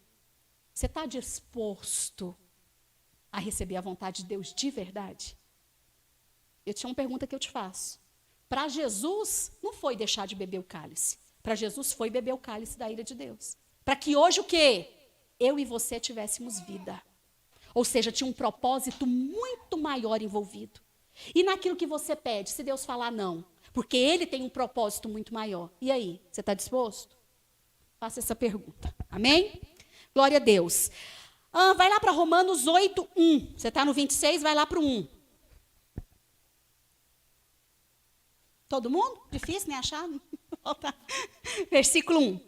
Você está disposto a receber a vontade de Deus de verdade? Eu tinha uma pergunta que eu te faço. Para Jesus, não foi deixar de beber o cálice. Para Jesus foi beber o cálice da ira de Deus. Para que hoje o quê? Eu e você tivéssemos vida. Ou seja, tinha um propósito muito maior envolvido. E naquilo que você pede, se Deus falar não, porque Ele tem um propósito muito maior. E aí, você está disposto? Faça essa pergunta. Amém? Glória a Deus. Vai lá para Romanos 8, 1. Você está no 26, vai lá para o 1. Todo mundo? Difícil, né? Achar? Versículo 1.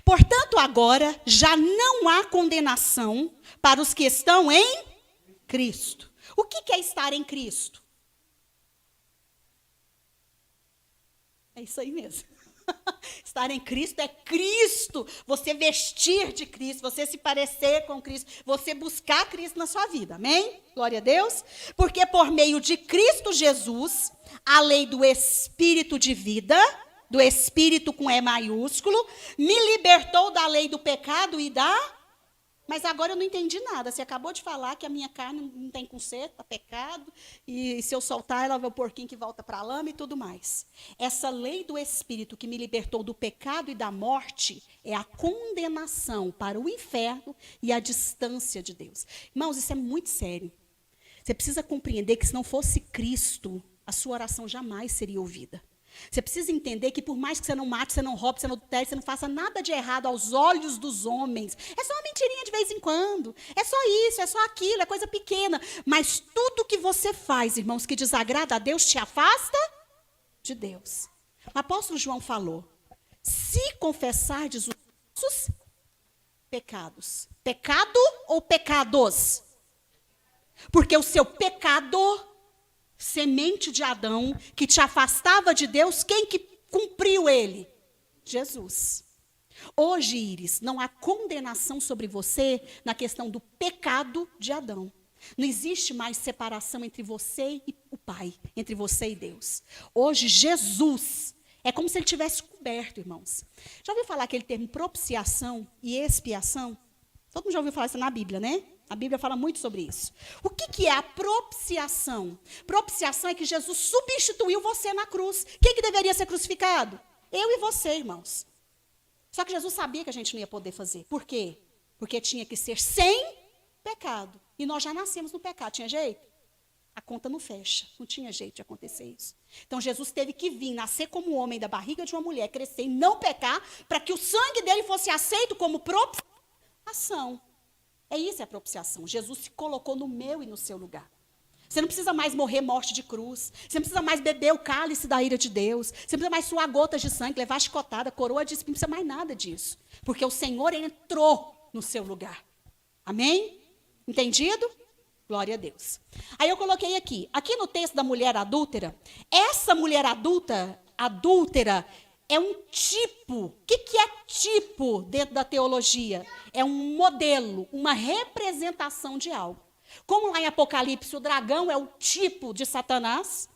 Portanto, agora já não há condenação para os que estão em Cristo. O que é estar em Cristo? É isso aí mesmo. Estar em Cristo é Cristo. Você vestir de Cristo, você se parecer com Cristo, você buscar Cristo na sua vida. Amém? Glória a Deus. Porque por meio de Cristo Jesus, a lei do Espírito de vida, do Espírito com E maiúsculo, me libertou da lei do pecado e da... Mas agora eu não entendi nada. Você acabou de falar que a minha carne não tem conserto, está pecado, e se eu soltar, ela vai o porquinho que volta para a lama e tudo mais. Essa lei do Espírito que me libertou do pecado e da morte é a condenação para o inferno e a distância de Deus. Irmãos, isso é muito sério. Você precisa compreender que se não fosse Cristo, a sua oração jamais seria ouvida. Você precisa entender que por mais que você não mate, você não roube, você não adultere, você não faça nada de errado aos olhos dos homens, é só uma mentirinha de vez em quando, é só isso, é só aquilo, é coisa pequena. Mas tudo que você faz, irmãos, que desagrada a Deus, te afasta de Deus. O apóstolo João falou: se confessardes os nossos pecados, pecado ou pecados? Porque o seu pecado... semente de Adão, que te afastava de Deus, quem que cumpriu ele? Jesus. Hoje, Iris, não há condenação sobre você na questão do pecado de Adão. Não existe mais separação entre você e o Pai, entre você e Deus. Hoje, Jesus, é como se ele tivesse coberto, irmãos. Já ouviu falar aquele termo propiciação e expiação? Todo mundo já ouviu falar isso na Bíblia, né? A Bíblia fala muito sobre isso. O que é a propiciação? Propiciação é que Jesus substituiu você na cruz. Quem que deveria ser crucificado? Eu e você, irmãos. Só que Jesus sabia que a gente não ia poder fazer. Por quê? Porque tinha que ser sem pecado. E nós já nascemos no pecado. Tinha jeito? A conta não fecha. Não tinha jeito de acontecer isso. Então Jesus teve que vir, nascer como homem da barriga de uma mulher, crescer e não pecar, para que o sangue dele fosse aceito como propiciação. É isso, é a propiciação. Jesus se colocou no meu e no seu lugar. Você não precisa mais morrer morte de cruz. Você não precisa mais beber o cálice da ira de Deus. Você não precisa mais suar gotas de sangue, levar chicotada, coroa de espinho. Não precisa mais nada disso. Porque o Senhor entrou no seu lugar. Amém? Entendido? Glória a Deus. Aí eu coloquei aqui no texto da mulher adúltera, essa mulher adúltera, é um tipo. O que é tipo dentro da teologia? É um modelo, uma representação de algo. Como lá em Apocalipse, o dragão é o tipo de Satanás.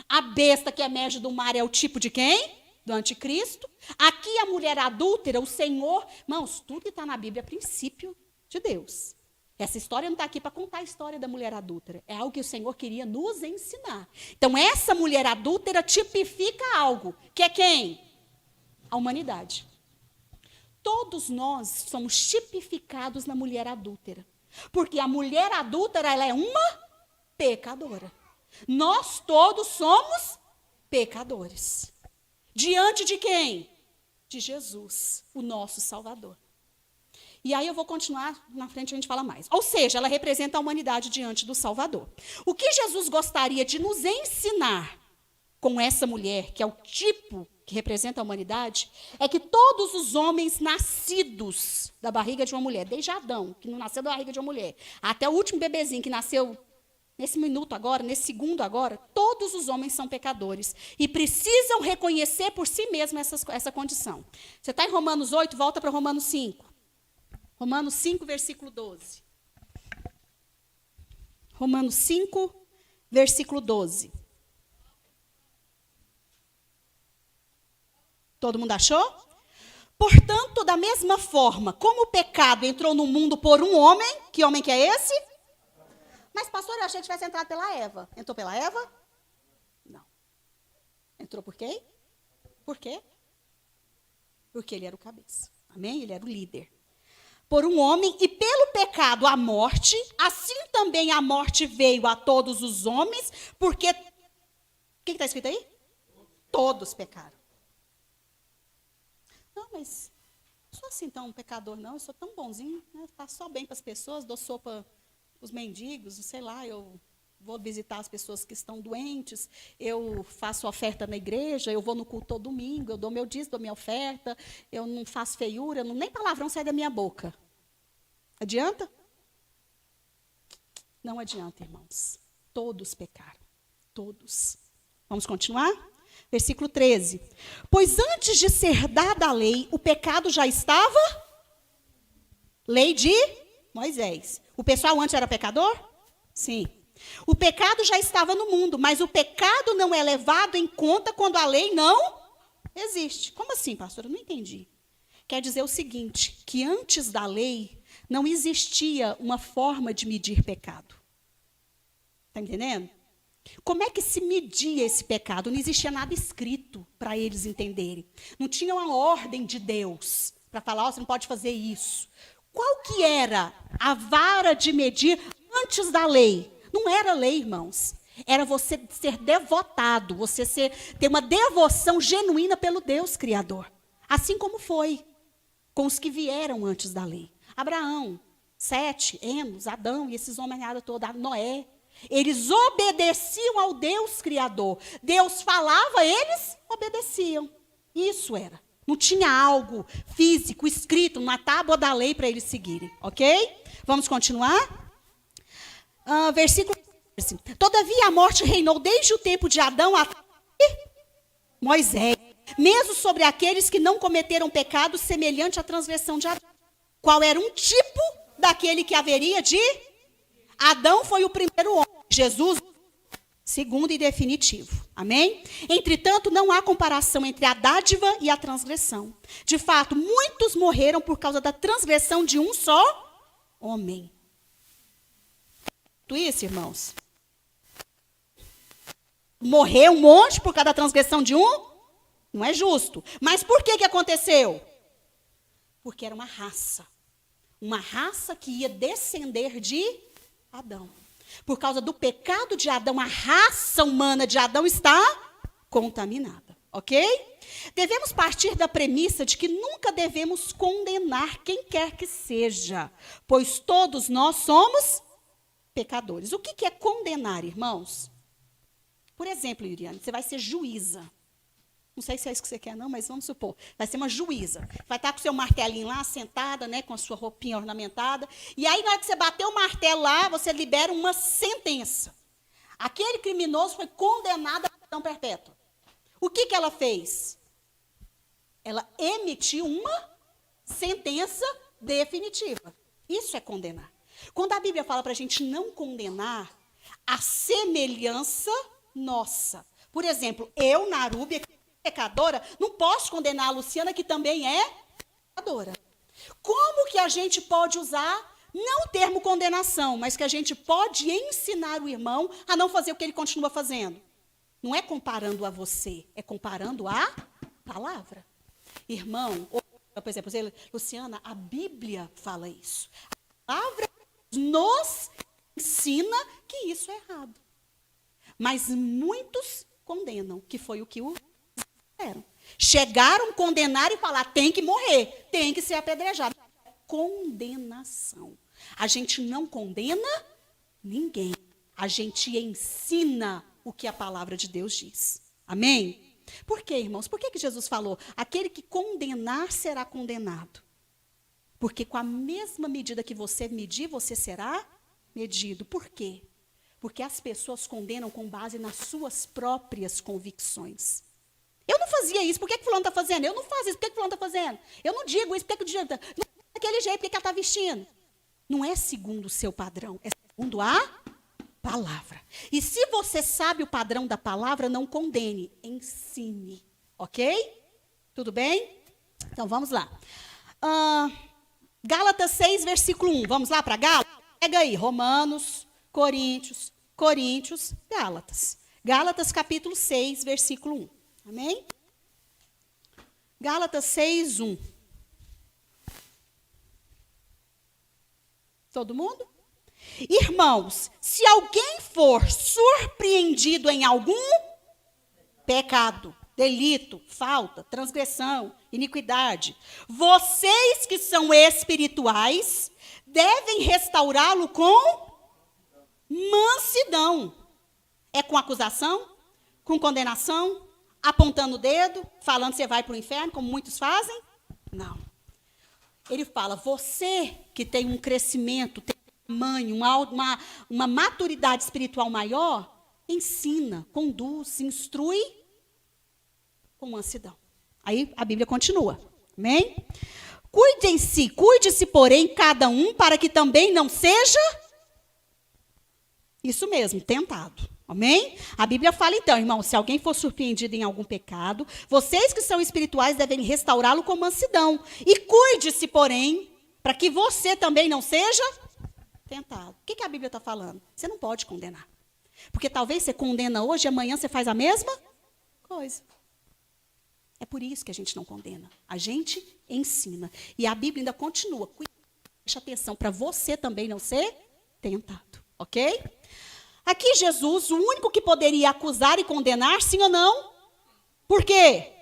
A besta que emerge do mar é o tipo de quem? Do anticristo. Aqui a mulher adúltera, o Senhor... Irmãos, tudo que está na Bíblia é princípio de Deus. Essa história não está aqui para contar a história da mulher adúltera. É algo que o Senhor queria nos ensinar. Então, essa mulher adúltera tipifica algo. Que é quem? A humanidade. Todos nós somos tipificados na mulher adúltera. Porque a mulher adúltera, ela é uma pecadora. Nós todos somos pecadores. Diante de quem? De Jesus, o nosso Salvador. E aí eu vou continuar, na frente a gente fala mais. Ou seja, ela representa a humanidade diante do Salvador. O que Jesus gostaria de nos ensinar com essa mulher, que é o tipo que representa a humanidade, é que todos os homens nascidos da barriga de uma mulher, desde Adão, que não nasceu da barriga de uma mulher, até o último bebezinho que nasceu nesse minuto agora, nesse segundo agora, todos os homens são pecadores e precisam reconhecer por si mesmos essa condição. Você está em Romanos 8, volta para Romanos 5. Romanos 5, versículo 12. Romanos 5, versículo 12. Todo mundo achou? Portanto, da mesma forma, como o pecado entrou no mundo por um homem, que homem que é esse? Mas, pastor, eu achei que tivesse entrado pela Eva. Entrou pela Eva? Não. Entrou por quem? Por quê? Porque ele era o cabeça. Amém? Ele era o líder. Por um homem, e pelo pecado a morte, assim também a morte veio a todos os homens, porque... O que está escrito aí? Todos pecaram. Não, mas não sou assim tão pecador, não. Eu sou tão bonzinho, né? Faço só bem para as pessoas, dou sopa para os mendigos, sei lá, eu vou visitar as pessoas que estão doentes, eu faço oferta na igreja, eu vou no culto todo domingo, eu dou meu dízimo, dou minha oferta, eu não faço feiura, nem palavrão sai da minha boca. Adianta? Não adianta, irmãos. Todos pecaram. Todos. Vamos continuar? Versículo 13. Pois antes de ser dada a lei, o pecado já estava? Lei de Moisés. O pessoal antes era pecador? Sim. O pecado já estava no mundo, mas o pecado não é levado em conta quando a lei não existe. Como assim, pastor? Eu não entendi. Quer dizer o seguinte, que antes da lei não existia uma forma de medir pecado. Está entendendo? Como é que se media esse pecado? Não existia nada escrito para eles entenderem. Não tinha uma ordem de Deus para falar, você não pode fazer isso. Qual que era a vara de medir antes da lei? Não era lei, irmãos. Era você ser devotado, você ter uma devoção genuína pelo Deus Criador. Assim como foi com os que vieram antes da lei. Abraão, Sete, Enos, Adão e esses homens toda, Noé. Eles obedeciam ao Deus Criador. Deus falava, eles obedeciam. Isso era. Não tinha algo físico, escrito, numa tábua da lei para eles seguirem. Ok? Vamos continuar? Versículo 14. Todavia a morte reinou desde o tempo de Adão até Moisés, mesmo sobre aqueles que não cometeram pecado semelhante à transgressão de Adão. Qual era um tipo daquele que haveria de... Adão foi o primeiro homem, Jesus, segundo e definitivo. Amém? Entretanto, não há comparação entre a dádiva e a transgressão. De fato, muitos morreram por causa da transgressão de um só homem. Tudo isso, irmãos? Morreu um monte por causa da transgressão de um? Não é justo. Mas por que aconteceu? Porque era uma raça. Uma raça que ia descender de Adão. Por causa do pecado de Adão, a raça humana de Adão está contaminada. Ok? Devemos partir da premissa de que nunca devemos condenar quem quer que seja, pois todos nós somos pecadores. O que é condenar, irmãos? Por exemplo, Iriane, você vai ser juíza. Não sei se é isso que você quer, não, mas vamos supor. Vai ser uma juíza. Vai estar com o seu martelinho lá, sentada, né, com a sua roupinha ornamentada. E aí, na hora que você bater o martelo lá, você libera uma sentença. Aquele criminoso foi condenado à prisão perpétua. O que ela fez? Ela emitiu uma sentença definitiva. Isso é condenar. Quando a Bíblia fala para a gente não condenar, a semelhança nossa. Por exemplo, eu, Narúbia, pecadora, não posso condenar a Luciana, que também é pecadora. Como que a gente pode usar, não o termo condenação, mas que a gente pode ensinar o irmão a não fazer o que ele continua fazendo? Não é comparando a você, é comparando a palavra. Irmão, por exemplo, Luciana, a Bíblia fala isso. A palavra nos ensina que isso é errado. Mas muitos condenam, que foi o que o fizeram. Chegaram a condenar e falar, tem que morrer, tem que ser apedrejado. Condenação. A gente não condena ninguém. A gente ensina o que a palavra de Deus diz. Amém? Por quê, irmãos? Por que Jesus falou? Aquele que condenar será condenado. Porque com a mesma medida que você medir, você será medido. Por quê? Porque as pessoas condenam com base nas suas próprias convicções. Eu não fazia isso, por que fulano está fazendo? Eu não faço isso, por que fulano está fazendo? Eu não digo isso, por que o diabo está... Não é daquele jeito, por que ela está vestindo? Não é segundo o seu padrão, é segundo a palavra. E se você sabe o padrão da palavra, não condene, ensine. Ok? Tudo bem? Então, vamos lá. Gálatas 6, versículo 1. Vamos lá para Gálatas? Pega aí, Romanos, Coríntios, Gálatas. Gálatas capítulo 6, versículo 1. Amém? Gálatas 6, 1. Todo mundo? Irmãos, se alguém for surpreendido em algum pecado, delito, falta, transgressão, iniquidade, vocês que são espirituais devem restaurá-lo com mansidão. É com acusação? Com condenação? Apontando o dedo? Falando que você vai para o inferno, como muitos fazem? Não. Ele fala, você que tem um crescimento, tem um tamanho, uma maturidade espiritual maior, ensina, conduz, instrui com mansidão. Aí a Bíblia continua. Amém? Cuide-se, porém, cada um, para que também não seja, isso mesmo, tentado. Amém? A Bíblia fala então, irmão, se alguém for surpreendido em algum pecado, vocês que são espirituais devem restaurá-lo com mansidão. E cuide-se, porém, para que você também não seja tentado. O que a Bíblia está falando? Você não pode condenar. Porque talvez você condena hoje e amanhã você faz a mesma coisa. É por isso que a gente não condena. A gente ensina. E a Bíblia ainda continua. Preste atenção, para você também não ser tentado. Ok? Aqui Jesus, o único que poderia acusar e condenar, sim ou não? Por quê?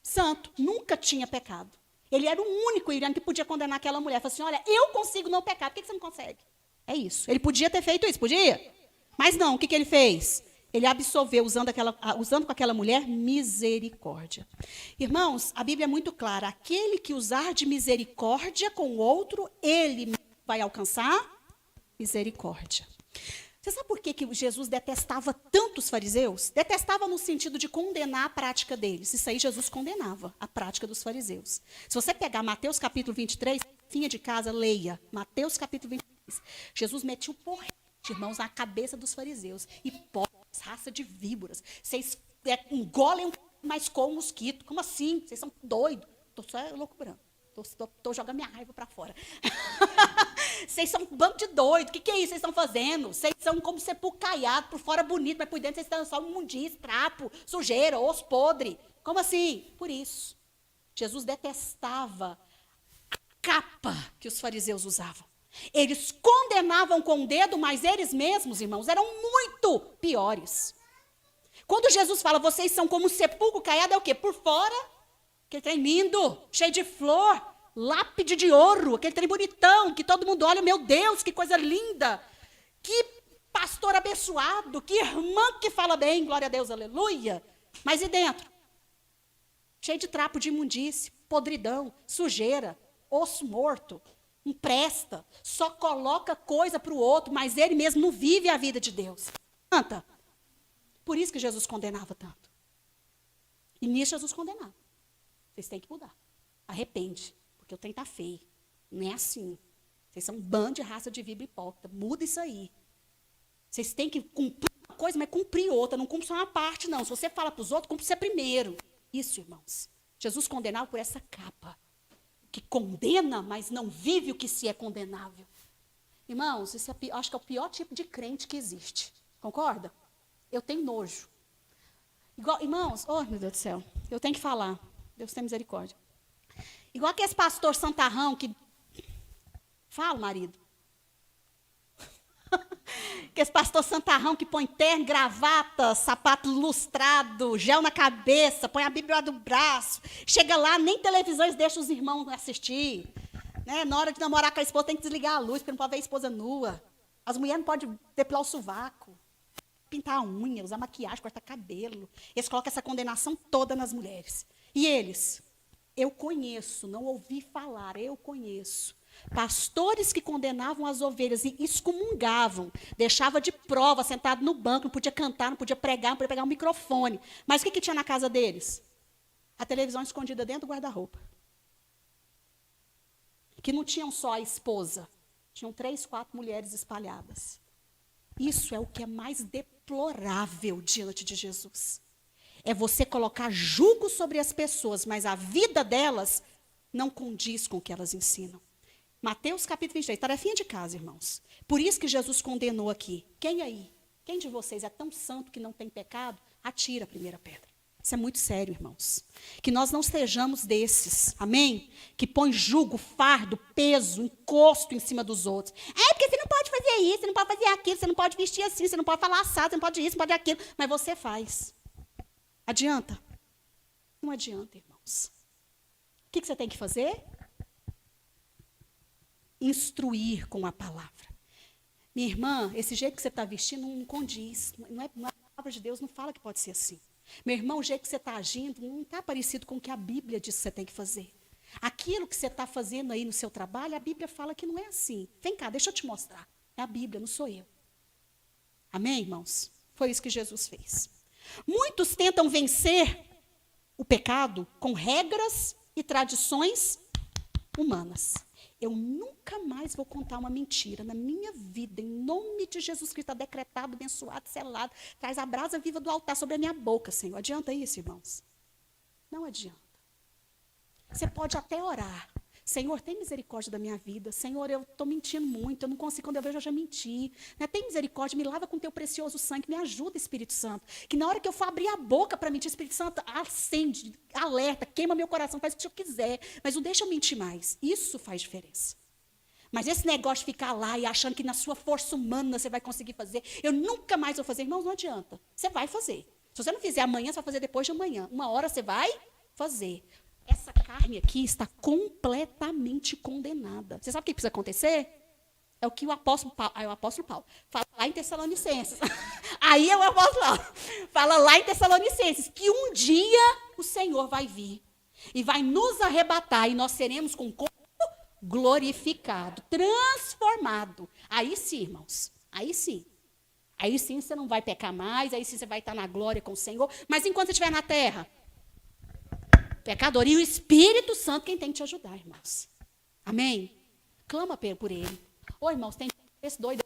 Santo, nunca tinha pecado. Ele era o único iraniano que podia condenar aquela mulher. Falou assim, olha, eu consigo não pecar, por que você não consegue? É isso. Ele podia ter feito isso, podia? Mas não, o que ele fez? Ele absolveu, usando com aquela mulher, misericórdia. Irmãos, a Bíblia é muito clara. Aquele que usar de misericórdia com o outro, ele vai alcançar misericórdia. Você sabe por que Jesus detestava tanto os fariseus? Detestava no sentido de condenar a prática deles. Isso aí Jesus condenava, a prática dos fariseus. Se você pegar Mateus capítulo 23, finha de casa, leia. Mateus capítulo 23. Jesus metia o porrete, irmãos, na cabeça dos fariseus. Hipócritas, raça de víboras. Vocês engolem mas com o mosquito. Como assim? Vocês são doidos. Estou só loucurando. Estou jogando minha raiva para fora. Vocês são um bando de doido. O que é isso que vocês estão fazendo? Vocês são como sepulcro caiado, por fora bonito, mas por dentro vocês estão só imundice, trapo, sujeira, osso podre. Como assim? Por isso. Jesus detestava a capa que os fariseus usavam. Eles condenavam com o dedo, mas eles mesmos, irmãos, eram muito piores. Quando Jesus fala, vocês são como um sepulcro caiado, é o quê? Por fora, aquele trem lindo, cheio de flor, lápide de ouro, aquele trem bonitão, que todo mundo olha, meu Deus, que coisa linda. Que pastor abençoado, que irmã que fala bem, glória a Deus, aleluia. Mas e dentro? Cheio de trapo de imundície, podridão, sujeira, osso morto, não presta, só coloca coisa para o outro, mas ele mesmo não vive a vida de Deus. Canta. Por isso que Jesus condenava tanto. E nisso Jesus condenava. Vocês têm que mudar. Arrepende, porque o trem está feio. Não é assim. Vocês são um bando de raça de víbora hipócrita. Muda isso aí. Vocês têm que cumprir uma coisa, mas cumprir outra. Não cumpre só uma parte, não. Se você fala para os outros, cumpre você primeiro. Isso, irmãos. Jesus condenava por essa capa. Que condena, mas não vive o que se é condenável. Irmãos, isso acho que é o pior tipo de crente que existe. Concorda? Eu tenho nojo. Igual, irmãos, oh meu Deus do céu, eu tenho que falar. Deus tem misericórdia. Igual aquele pastor santarrão que... Fala, marido. Aquele pastor santarrão que põe terno, gravata, sapato lustrado, gel na cabeça, põe a Bíblia do braço. Chega lá, nem televisões deixa os irmãos assistir. Né? Na hora de namorar com a esposa, tem que desligar a luz, porque não pode ver a esposa nua. As mulheres não podem depilar o sovaco. pintar a unha, usar maquiagem, cortar cabelo. Eles colocam essa condenação toda nas mulheres. E eles, eu conheço, não ouvi falar, eu conheço. Pastores que condenavam as ovelhas e excomungavam, deixava de prova, sentado no banco, não podia cantar, não podia pregar, não podia pegar um microfone. Mas o que tinha na casa deles? A televisão escondida dentro do guarda-roupa. Que não tinham só a esposa, tinham 3, 4 mulheres espalhadas. Isso é o que é mais deplorável diante de Jesus. É você colocar jugo sobre as pessoas, mas a vida delas não condiz com o que elas ensinam. Mateus capítulo 23, tarefinha de casa, irmãos. Por isso que Jesus condenou aqui. Quem aí? Quem de vocês é tão santo que não tem pecado? Atira a primeira pedra. Isso é muito sério, irmãos. Que nós não sejamos desses, amém? Que põe jugo, fardo, peso, encosto em cima dos outros. É porque você não pode fazer isso, você não pode fazer aquilo, você não pode vestir assim, você não pode falar assado, você não pode isso, não pode aquilo. Mas você faz. Adianta? Não adianta, irmãos. O que você tem que fazer? Instruir com a palavra. Minha irmã, esse jeito que você está vestindo não condiz. Não é, a palavra de Deus não fala que pode ser assim. Meu irmão, o jeito que você está agindo não está parecido com o que a Bíblia diz que você tem que fazer. Aquilo que você está fazendo aí no seu trabalho, a Bíblia fala que não é assim. Vem cá, deixa eu te mostrar. É a Bíblia, não sou eu. Amém, irmãos? Foi isso que Jesus fez. Muitos tentam vencer o pecado com regras e tradições humanas. Eu nunca mais vou contar uma mentira na minha vida, em nome de Jesus Cristo, está decretado, abençoado, selado. Traz a brasa viva do altar sobre a minha boca, Senhor. Adianta isso, irmãos? Não adianta. Você pode até orar. Senhor, tem misericórdia da minha vida. Senhor, eu estou mentindo muito, eu não consigo, quando eu vejo, eu já menti. Né? Tem misericórdia, me lava com teu precioso sangue, me ajuda, Espírito Santo. Que na hora que eu for abrir a boca para mentir, Espírito Santo, acende, alerta, queima meu coração, faz o que o Senhor quiser. Mas não deixa eu mentir mais. Isso faz diferença. Mas esse negócio de ficar lá e achando que na sua força humana você vai conseguir fazer, eu nunca mais vou fazer. Irmãos, não adianta. Você vai fazer. Se você não fizer amanhã, você vai fazer depois de amanhã. Uma hora você vai fazer. Essa carne aqui está completamente condenada. Você sabe o que precisa acontecer? É o que o apóstolo Paulo fala lá em Tessalonicenses. Aí é o apóstolo Paulo. Fala lá em Tessalonicenses que um dia o Senhor vai vir e vai nos arrebatar e nós seremos com o corpo glorificado, transformado. Aí sim, irmãos. Aí sim. Aí sim você não vai pecar mais, aí sim você vai estar na glória com o Senhor. Mas enquanto você estiver na terra, pecador, e o Espírito Santo quem tem que te ajudar, irmãos. Amém? Clama por ele. Ô, irmãos, tem esse doido.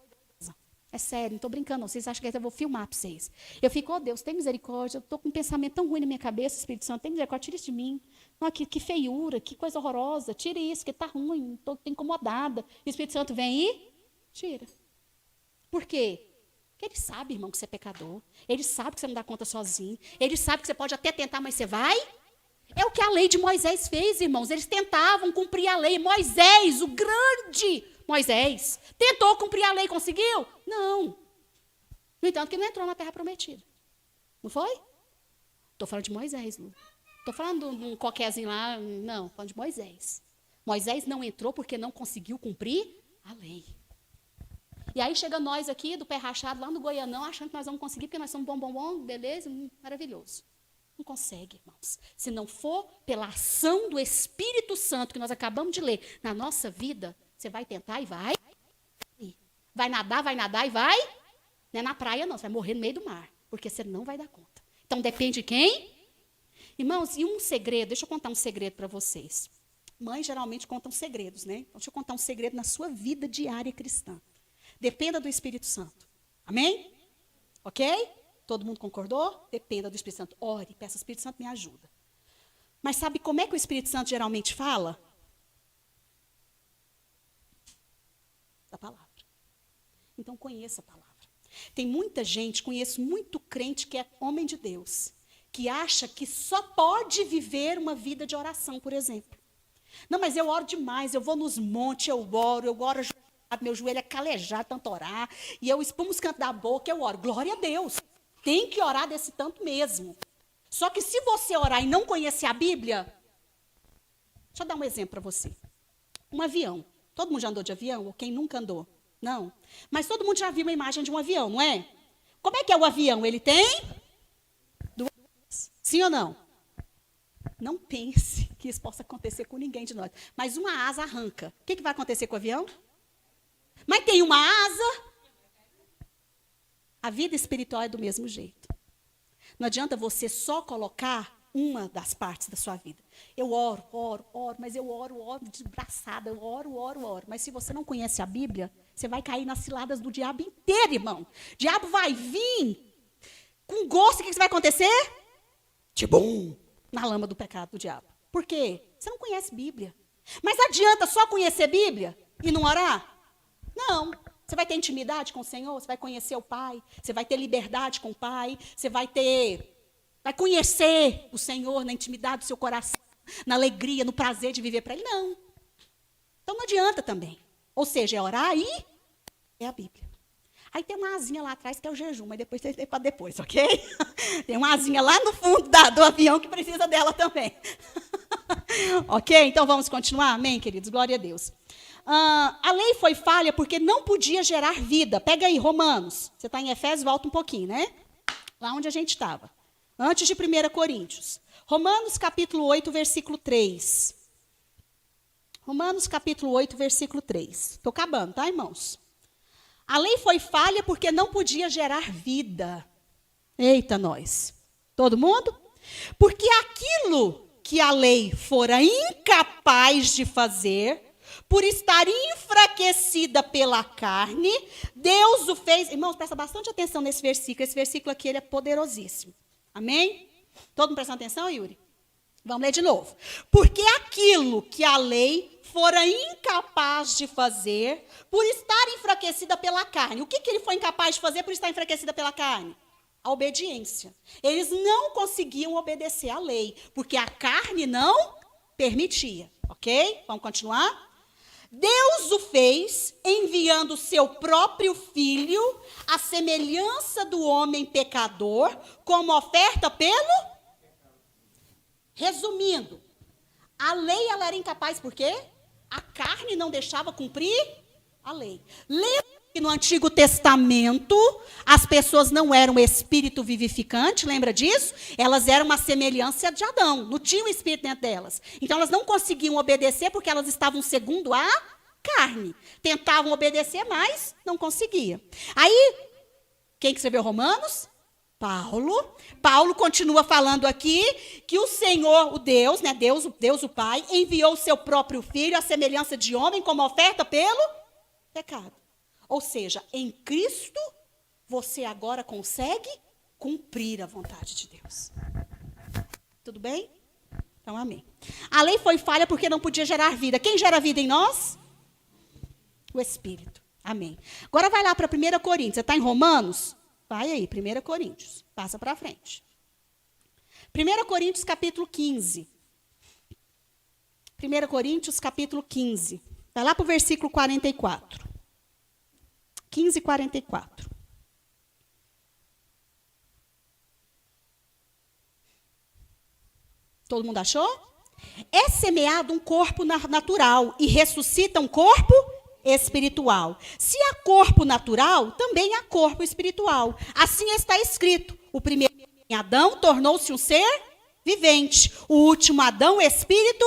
É sério, não estou brincando, não. Vocês acham que eu vou filmar para vocês. Eu fico, Deus, tem misericórdia. Eu estou com um pensamento tão ruim na minha cabeça, Espírito Santo, tem misericórdia, tira isso de mim. Não, que feiura, que coisa horrorosa. Tira isso, que está ruim, estou incomodada. E o Espírito Santo vem e tira. Por quê? Porque ele sabe, irmão, que você é pecador. Ele sabe que você não dá conta sozinho. Ele sabe que você pode até tentar, mas você vai. É o que a lei de Moisés fez, irmãos. Eles tentavam cumprir a lei. Moisés, o grande Moisés, tentou cumprir a lei, conseguiu? Não. No entanto, que não entrou na terra prometida. Não foi? Estou falando de Moisés, Lu. Estou falando de um qualquerzinho lá, não. Estou falando de Moisés. Moisés não entrou porque não conseguiu cumprir a lei. E aí chega nós aqui, do pé rachado, lá no Goianão, achando que nós vamos conseguir, porque nós somos bom, beleza, maravilhoso. Não consegue, irmãos. Se não for pela ação do Espírito Santo, que nós acabamos de ler, na nossa vida, você vai tentar e vai. Vai nadar e vai. Não é na praia, não. Você vai morrer no meio do mar. Porque você não vai dar conta. Então, depende de quem? Irmãos, e um segredo, deixa eu contar um segredo para vocês. Mães geralmente contam segredos, né? Então, deixa eu contar um segredo na sua vida diária cristã. Dependa do Espírito Santo. Amém? Ok? Todo mundo concordou? Dependa do Espírito Santo. Ore, peça ao Espírito Santo, me ajuda. Mas sabe como é que o Espírito Santo geralmente fala? Da palavra. Então, conheça a palavra. Tem muita gente, conheço muito crente que é homem de Deus, que acha que só pode viver uma vida de oração, por exemplo. Não, mas eu oro demais, eu vou nos montes, eu oro meu joelho é calejado, tanto orar, e eu espumo os cantos da boca, eu oro. Glória a Deus. Tem que orar desse tanto mesmo. Só que se você orar e não conhecer a Bíblia, deixa eu dar um exemplo para você. Um avião. Todo mundo já andou de avião? Ou quem nunca andou? Não. Mas todo mundo já viu uma imagem de um avião, não é? Como é que é o avião? Ele tem duas asas. Sim ou não? Não pense que isso possa acontecer com ninguém de nós. Mas uma asa arranca. O que vai acontecer com o avião? Mas tem uma asa. A vida espiritual é do mesmo jeito. Não adianta você só colocar uma das partes da sua vida. Eu oro, mas eu oro de braçada, eu oro. Mas se você não conhece a Bíblia, você vai cair nas ciladas do diabo inteiro, irmão. O diabo vai vir com gosto, o que vai acontecer? Tibum! Na lama do pecado do diabo. Por quê? Você não conhece Bíblia. Mas adianta só conhecer Bíblia e não orar? Não. Você vai ter intimidade com o Senhor, você vai conhecer o Pai, você vai ter liberdade com o Pai, você vai conhecer o Senhor na intimidade do seu coração, na alegria, no prazer de viver para Ele. Não. Então não adianta também. Ou seja, é orar e é a Bíblia. Aí tem uma asinha lá atrás que é o jejum, mas depois tem para depois, ok? Tem uma asinha lá no fundo do avião que precisa dela também. Ok? Então vamos continuar? Amém, queridos? Glória a Deus. A lei foi falha porque não podia gerar vida. Pega aí, Romanos. Você está em Efésios, volta um pouquinho, né? Lá onde a gente estava. Antes de 1 Coríntios. Romanos capítulo 8, versículo 3. Romanos capítulo 8, versículo 3. Estou acabando, tá, irmãos? A lei foi falha porque não podia gerar vida. Eita, nós. Todo mundo? Porque aquilo que a lei fora incapaz de fazer, por estar enfraquecida pela carne, Deus o fez... Irmãos, presta bastante atenção nesse versículo. Esse versículo aqui ele é poderosíssimo. Amém? Todo mundo prestando atenção, Yuri? Vamos ler de novo. Porque aquilo que a lei fora incapaz de fazer, por estar enfraquecida pela carne. O que ele foi incapaz de fazer por estar enfraquecida pela carne? A obediência. Eles não conseguiam obedecer à lei, porque a carne não permitia. Ok? Vamos continuar? Deus o fez enviando o seu próprio filho, à semelhança do homem pecador, como oferta pelo... Resumindo, a lei ela era incapaz por quê? A carne não deixava cumprir a lei. Lembra que no Antigo Testamento as pessoas não eram espírito vivificante, lembra disso? Elas eram uma semelhança de Adão, não tinha um espírito dentro delas. Então elas não conseguiam obedecer porque elas estavam segundo a carne. Tentavam obedecer, mas não conseguia. Aí, quem que escreveu Romanos? Paulo continua falando aqui que o Senhor, o Deus, né, Deus o Pai, enviou o seu próprio Filho à semelhança de homem como oferta pelo pecado. Ou seja, em Cristo, você agora consegue cumprir a vontade de Deus. Tudo bem? Então, amém. A lei foi falha porque não podia gerar vida. Quem gera vida em nós? O Espírito. Amém. Agora vai lá para 1 Coríntios. Você está em Romanos? Vai aí, 1 Coríntios. Passa para frente. 1 Coríntios, capítulo 15. 1 Coríntios, capítulo 15. Vai lá para o versículo 44. 15, 44. Todo mundo achou? É semeado um corpo natural e ressuscita um corpo espiritual. Se há corpo natural, também há corpo espiritual. Assim está escrito: o primeiro Adão tornou-se um ser vivente. O último Adão, espírito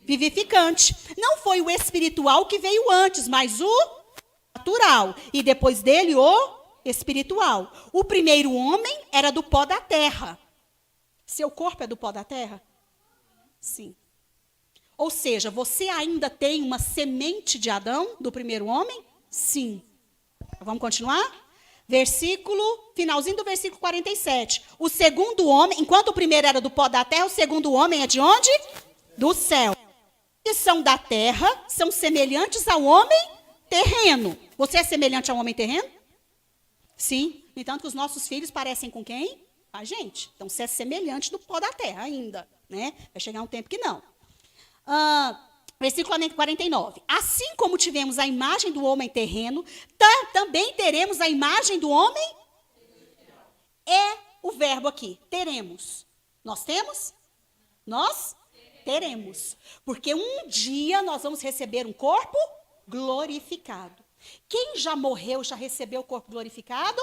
vivificante. Não foi o espiritual que veio antes, mas o natural. E depois dele, o espiritual. O primeiro homem era do pó da terra. Seu corpo é do pó da terra? Sim. Ou seja, você ainda tem uma semente de Adão, do primeiro homem? Sim. Vamos continuar? Finalzinho do versículo 47. O segundo homem, enquanto o primeiro era do pó da terra, o segundo homem é de onde? Do céu. Os que são da terra são semelhantes ao homem terreno. Você é semelhante ao homem terreno? Sim. No entanto, que os nossos filhos parecem com quem? A gente. Então, você é semelhante do pó da terra ainda, né? Vai chegar um tempo que não. Versículo 49. Assim como tivemos a imagem do homem terreno, também teremos a imagem do homem? É o verbo aqui, teremos. Nós temos? Nós teremos. Porque um dia nós vamos receber um corpo glorificado. Quem já morreu, já recebeu o corpo glorificado?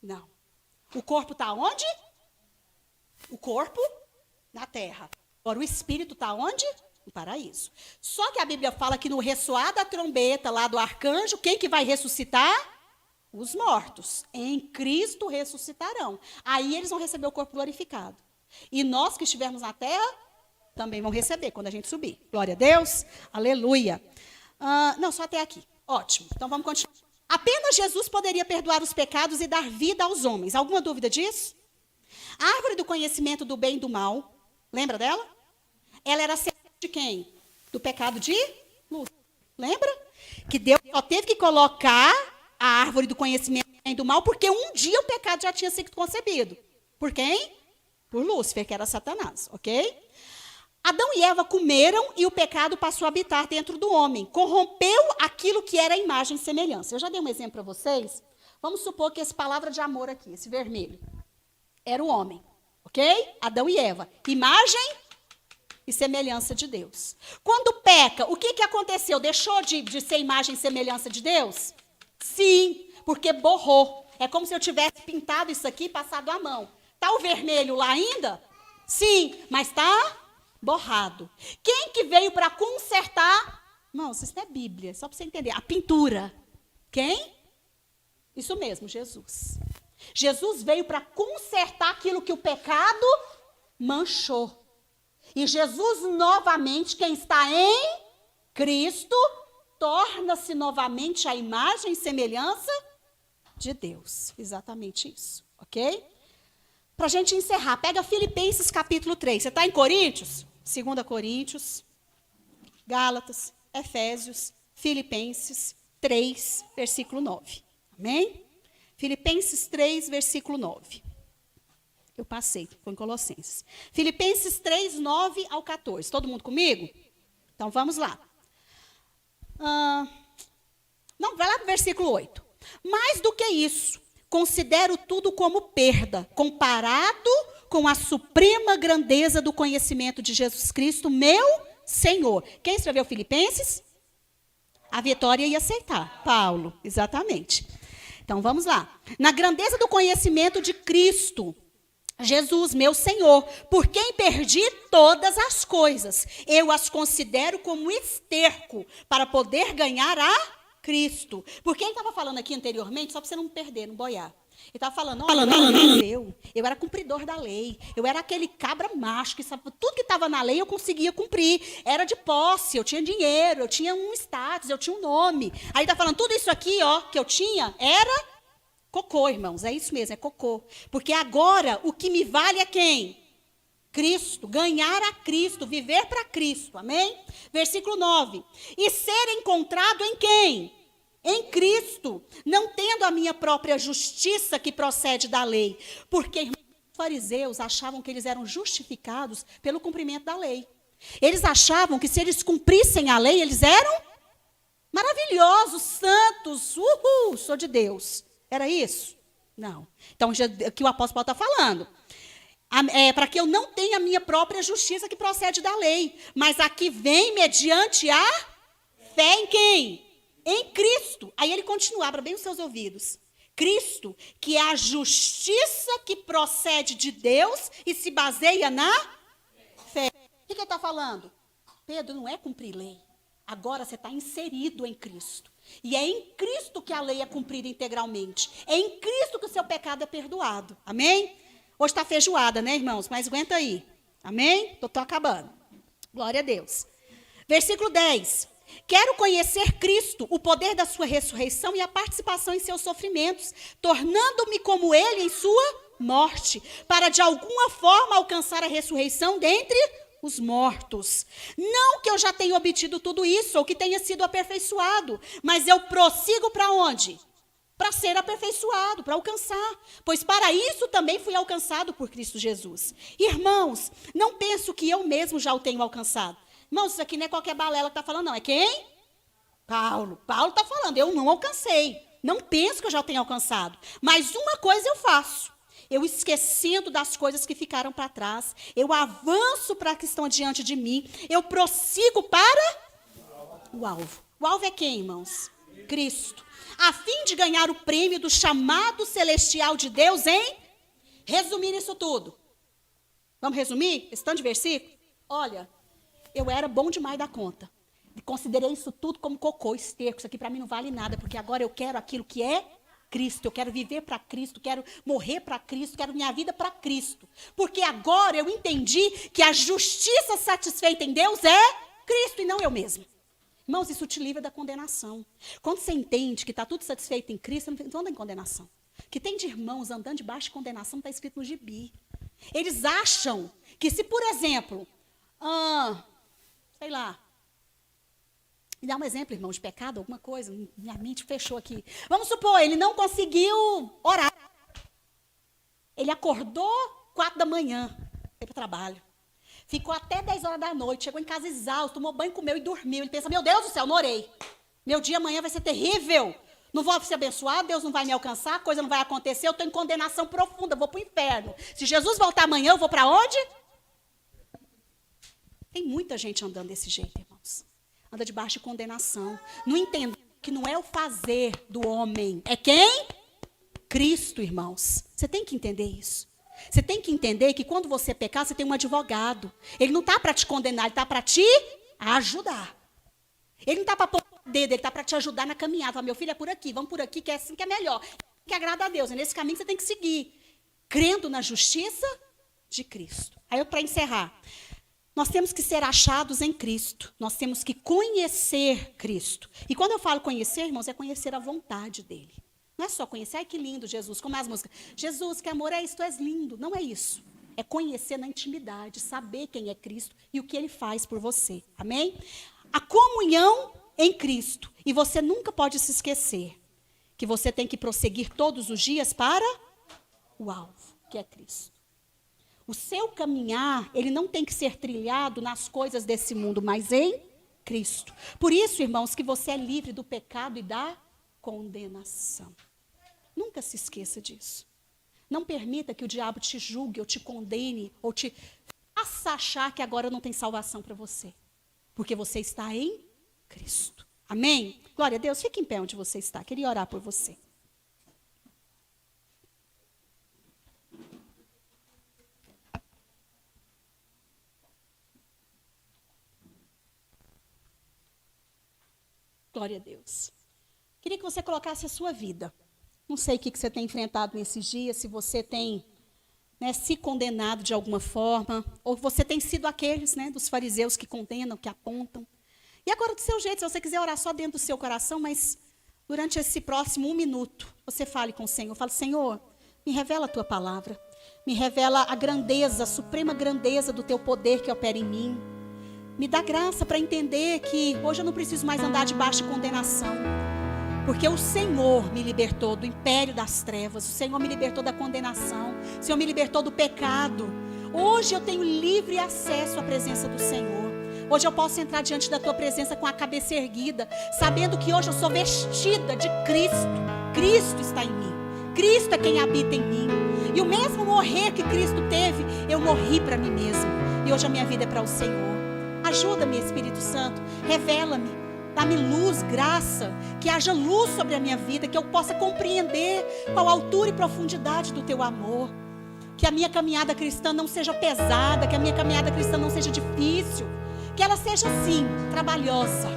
Não. O corpo está onde? O corpo na terra. Agora, o espírito está onde? No paraíso. Só que a Bíblia fala que no ressoar da trombeta lá do arcanjo, quem que vai ressuscitar? Os mortos. Em Cristo ressuscitarão. Aí eles vão receber o corpo glorificado. E nós que estivermos na terra, também vão receber quando a gente subir. Glória a Deus. Aleluia. Não, só até aqui. Ótimo. Então vamos continuar. Apenas Jesus poderia perdoar os pecados e dar vida aos homens. Alguma dúvida disso? A árvore do conhecimento do bem e do mal, lembra dela? Ela era semente de quem? Do pecado de Lúcifer. Lembra? Que Deus só teve que colocar a árvore do conhecimento do bem e do mal porque um dia o pecado já tinha sido concebido. Por quem? Por Lúcifer, que era Satanás, ok? Adão e Eva comeram e o pecado passou a habitar dentro do homem. Corrompeu aquilo que era a imagem e semelhança. Eu já dei um exemplo para vocês. Vamos supor que essa palavra de amor aqui, esse vermelho, era o homem, ok? Adão e Eva. Imagem e semelhança de Deus. Quando peca, o que aconteceu? Deixou de ser imagem e semelhança de Deus? Sim, porque borrou. É como se eu tivesse pintado isso aqui e passado a mão. Está o vermelho lá ainda? Sim, mas está borrado. Quem que veio para consertar? Não, isso não é Bíblia, só para você entender. A pintura. Quem? Isso mesmo, Jesus. Jesus veio para consertar aquilo que o pecado manchou. E Jesus, novamente, quem está em Cristo, torna-se novamente a imagem e semelhança de Deus. Exatamente isso, ok? Para a gente encerrar, pega Filipenses capítulo 3. Você está em Coríntios? 2 Coríntios, Gálatas, Efésios, Filipenses 3, versículo 9. Amém? Filipenses 3, versículo 9. Eu passei, foi em Colossenses. Filipenses 3, 9 ao 14. Todo mundo comigo? Então vamos lá. Não, vai lá para o versículo 8. Mais do que isso, considero tudo como perda, comparado com a suprema grandeza do conhecimento de Jesus Cristo, meu Senhor. Quem escreveu Filipenses? A Vitória ia aceitar. Paulo, exatamente. Então, vamos lá. Na grandeza do conhecimento de Cristo, Jesus, meu Senhor, por quem perdi todas as coisas, eu as considero como esterco para poder ganhar a Cristo. Porque ele estava falando aqui anteriormente, só para você não perder, não boiar. Ele estava falando, olha, eu era cumpridor da lei, eu era aquele cabra macho, que sabe, tudo que estava na lei eu conseguia cumprir, era de posse, eu tinha dinheiro, eu tinha um status, eu tinha um nome. Aí está falando, tudo isso aqui, ó, que eu tinha, era cocô, irmãos, é isso mesmo, é cocô. Porque agora o que me vale é quem? Cristo, ganhar a Cristo, viver para Cristo, amém? Versículo 9, e ser encontrado em quem? Em Cristo, não tendo a minha própria justiça que procede da lei, porque os fariseus achavam que eles eram justificados pelo cumprimento da lei. Eles achavam que se eles cumprissem a lei, eles eram maravilhosos, santos, sou de Deus. Era isso? Não. Então, aqui o apóstolo Paulo está falando. Para que eu não tenha a minha própria justiça que procede da lei, mas aqui vem mediante a fé em quem? Em Cristo. Aí ele continua, abra bem os seus ouvidos. Cristo, que é a justiça que procede de Deus e se baseia na fé. O que ele está falando? Pedro, não é cumprir lei. Agora você está inserido em Cristo. E é em Cristo que a lei é cumprida integralmente. É em Cristo que o seu pecado é perdoado. Amém? Hoje está feijoada, né, irmãos? Mas aguenta aí. Amém? Estou acabando. Glória a Deus. Versículo 10. Quero conhecer Cristo, o poder da sua ressurreição e a participação em seus sofrimentos, tornando-me como ele em sua morte, para de alguma forma alcançar a ressurreição dentre os mortos. Não que eu já tenha obtido tudo isso, ou que tenha sido aperfeiçoado, mas eu prossigo para onde? Para ser aperfeiçoado, para alcançar. Pois para isso também fui alcançado por Cristo Jesus. Irmãos, não penso que eu mesmo já o tenho alcançado. Irmãos, isso aqui não é qualquer balela que está falando, não. É quem? Paulo. Paulo está falando, eu não alcancei. Não penso que eu já o tenho alcançado. Mas uma coisa eu faço. Eu esquecendo das coisas que ficaram para trás. Eu avanço para que estão diante de mim. Eu prossigo para o alvo. O alvo é quem, irmãos? Cristo. A fim de ganhar o prêmio do chamado celestial de Deus em resumir isso tudo. Vamos resumir esse tanto de versículo? Olha, eu era bom demais da conta. Considerei isso tudo como cocô, esterco. Isso aqui para mim não vale nada, porque agora eu quero aquilo que é Cristo. Eu quero viver para Cristo, quero morrer para Cristo, quero minha vida para Cristo. Porque agora eu entendi que a justiça satisfeita em Deus é Cristo e não eu mesmo. Irmãos, isso te livra da condenação. Quando você entende que está tudo satisfeito em Cristo, não anda em condenação. Que tem de irmãos andando debaixo de condenação, está escrito no gibi. Eles acham que se, por exemplo, sei lá, me dá um exemplo, irmão, de pecado, alguma coisa, minha mente fechou aqui. Vamos supor, ele não conseguiu orar. Ele acordou 4 da manhã, foi para o trabalho. Ficou até 10 horas da noite, chegou em casa exausto, tomou banho, comeu e dormiu. Ele pensa, meu Deus do céu, não orei. Meu dia amanhã vai ser terrível. Não vou ser abençoado, Deus não vai me alcançar, a coisa não vai acontecer, eu estou em condenação profunda, vou para o inferno. Se Jesus voltar amanhã, eu vou para onde? Tem muita gente andando desse jeito, irmãos. Anda debaixo de condenação. Não entende que não é o fazer do homem, é quem? Cristo, irmãos. Você tem que entender isso. Você tem que entender que quando você pecar, você tem um advogado. Ele não está para te condenar, ele está para te ajudar. Ele não está para pôr o dedo, ele está para te ajudar na caminhada. Fala, meu filho, é por aqui, vamos por aqui, que é assim que é melhor. Que agrada a Deus. É nesse caminho que você tem que seguir. Crendo na justiça de Cristo. Aí, para encerrar. Nós temos que ser achados em Cristo. Nós temos que conhecer Cristo. E quando eu falo conhecer, irmãos, é conhecer a vontade dele. Não é só conhecer, ai que lindo Jesus, como as músicas. Jesus, que amor é isso, tu és lindo. Não é isso. É conhecer na intimidade, saber quem é Cristo e o que ele faz por você. Amém? A comunhão em Cristo. E você nunca pode se esquecer que você tem que prosseguir todos os dias para o alvo, que é Cristo. O seu caminhar, ele não tem que ser trilhado nas coisas desse mundo, mas em Cristo. Por isso, irmãos, que você é livre do pecado e da condenação. Nunca se esqueça disso. Não permita que o diabo te julgue, ou te condene, ou te faça achar que agora não tem salvação para você. Porque você está em Cristo. Amém? Glória a Deus. Fique em pé onde você está. Queria orar por você. Glória a Deus. Queria que você colocasse a sua vida. Não sei o que você tem enfrentado nesses dias, se você tem se condenado de alguma forma, ou você tem sido aqueles dos fariseus que condenam, que apontam. E agora, do seu jeito, se você quiser orar só dentro do seu coração, mas durante esse próximo 1 minuto, você fale com o Senhor. Fale, Senhor, me revela a tua palavra. Me revela a grandeza, a suprema grandeza do teu poder que opera em mim. Me dá graça para entender que hoje eu não preciso mais andar debaixo de condenação. Porque o Senhor me libertou do império das trevas. O Senhor me libertou da condenação. O Senhor me libertou do pecado. Hoje eu tenho livre acesso à presença do Senhor. Hoje eu posso entrar diante da tua presença com a cabeça erguida, sabendo que hoje eu sou vestida de Cristo. Cristo está em mim. Cristo é quem habita em mim. E o mesmo morrer que Cristo teve, eu morri para mim mesmo. E hoje a minha vida é para o Senhor. Ajuda-me, Espírito Santo, revela-me, dá-me luz, graça, que haja luz sobre a minha vida, que eu possa compreender qual a altura e profundidade do teu amor, que a minha caminhada cristã não seja pesada, que a minha caminhada cristã não seja difícil, que ela seja, sim, trabalhosa,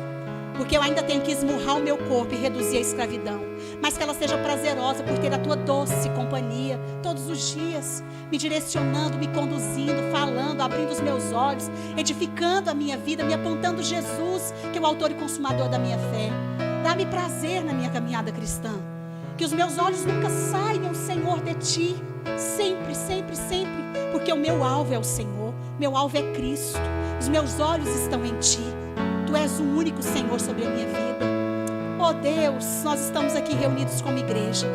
porque eu ainda tenho que esmurrar o meu corpo e reduzir a escravidão, mas que ela seja prazerosa por ter a tua doce companhia todos os dias, me direcionando, me conduzindo, falando, abrindo os meus olhos, edificando a minha vida, me apontando Jesus, que é o autor e consumador da minha fé. Dá-me prazer na minha caminhada cristã, que os meus olhos nunca saiam, Senhor, de Ti, sempre, sempre, sempre, porque o meu alvo é o Senhor, meu alvo é Cristo, os meus olhos estão em Ti. Tu és o único Senhor sobre a minha vida. Oh Deus, nós estamos aqui reunidos como igreja.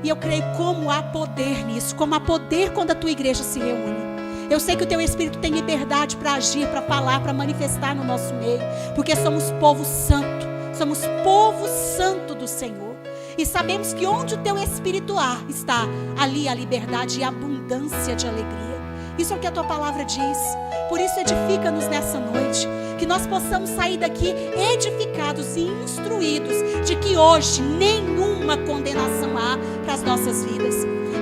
E eu creio como há poder nisso, como há poder quando a tua igreja se reúne. Eu sei que o teu Espírito tem liberdade para agir, para falar, para manifestar no nosso meio. Porque somos povo santo, somos povo santo do Senhor. E sabemos que onde o teu Espírito está, ali a liberdade e a abundância de alegria. Isso é o que a tua palavra diz. Por isso edifica-nos nessa noite. Que que nós possamos sair daqui edificados e instruídos de que hoje nenhuma condenação há para as nossas vidas.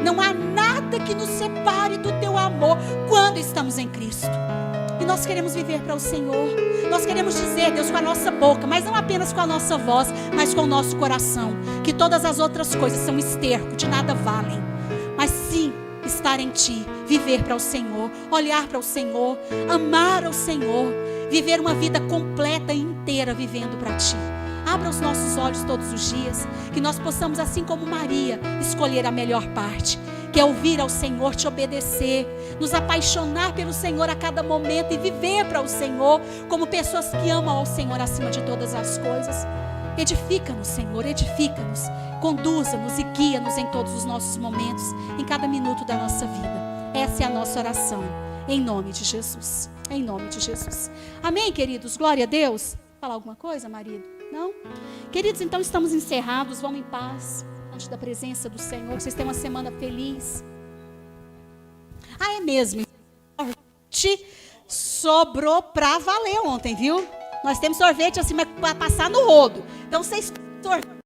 Não há nada que nos separe do teu amor quando estamos em Cristo. E nós queremos viver para o Senhor. Nós queremos dizer, Deus, com a nossa boca, mas não apenas com a nossa voz, mas com o nosso coração, que todas as outras coisas são esterco, de nada valem. Mas sim, estar em Ti, viver para o Senhor, olhar para o Senhor, amar ao Senhor, viver uma vida completa e inteira vivendo para Ti. Abra os nossos olhos todos os dias, que nós possamos, assim como Maria, escolher a melhor parte, que é ouvir ao Senhor, te obedecer, nos apaixonar pelo Senhor a cada momento e viver para o Senhor como pessoas que amam ao Senhor acima de todas as coisas. Edifica-nos, Senhor, edifica-nos, conduza-nos e guia-nos em todos os nossos momentos, em cada minuto da nossa vida. Essa é a nossa oração, em nome de Jesus, em nome de Jesus. Amém, queridos? Glória a Deus. Falar alguma coisa, marido? Não? Queridos, então estamos encerrados, vão em paz, diante da presença do Senhor. Vocês tenham uma semana feliz. Ah, é mesmo. Sorvete sobrou pra valer ontem, viu? Nós temos sorvete assim para passar no rodo. Então vocês sorvete.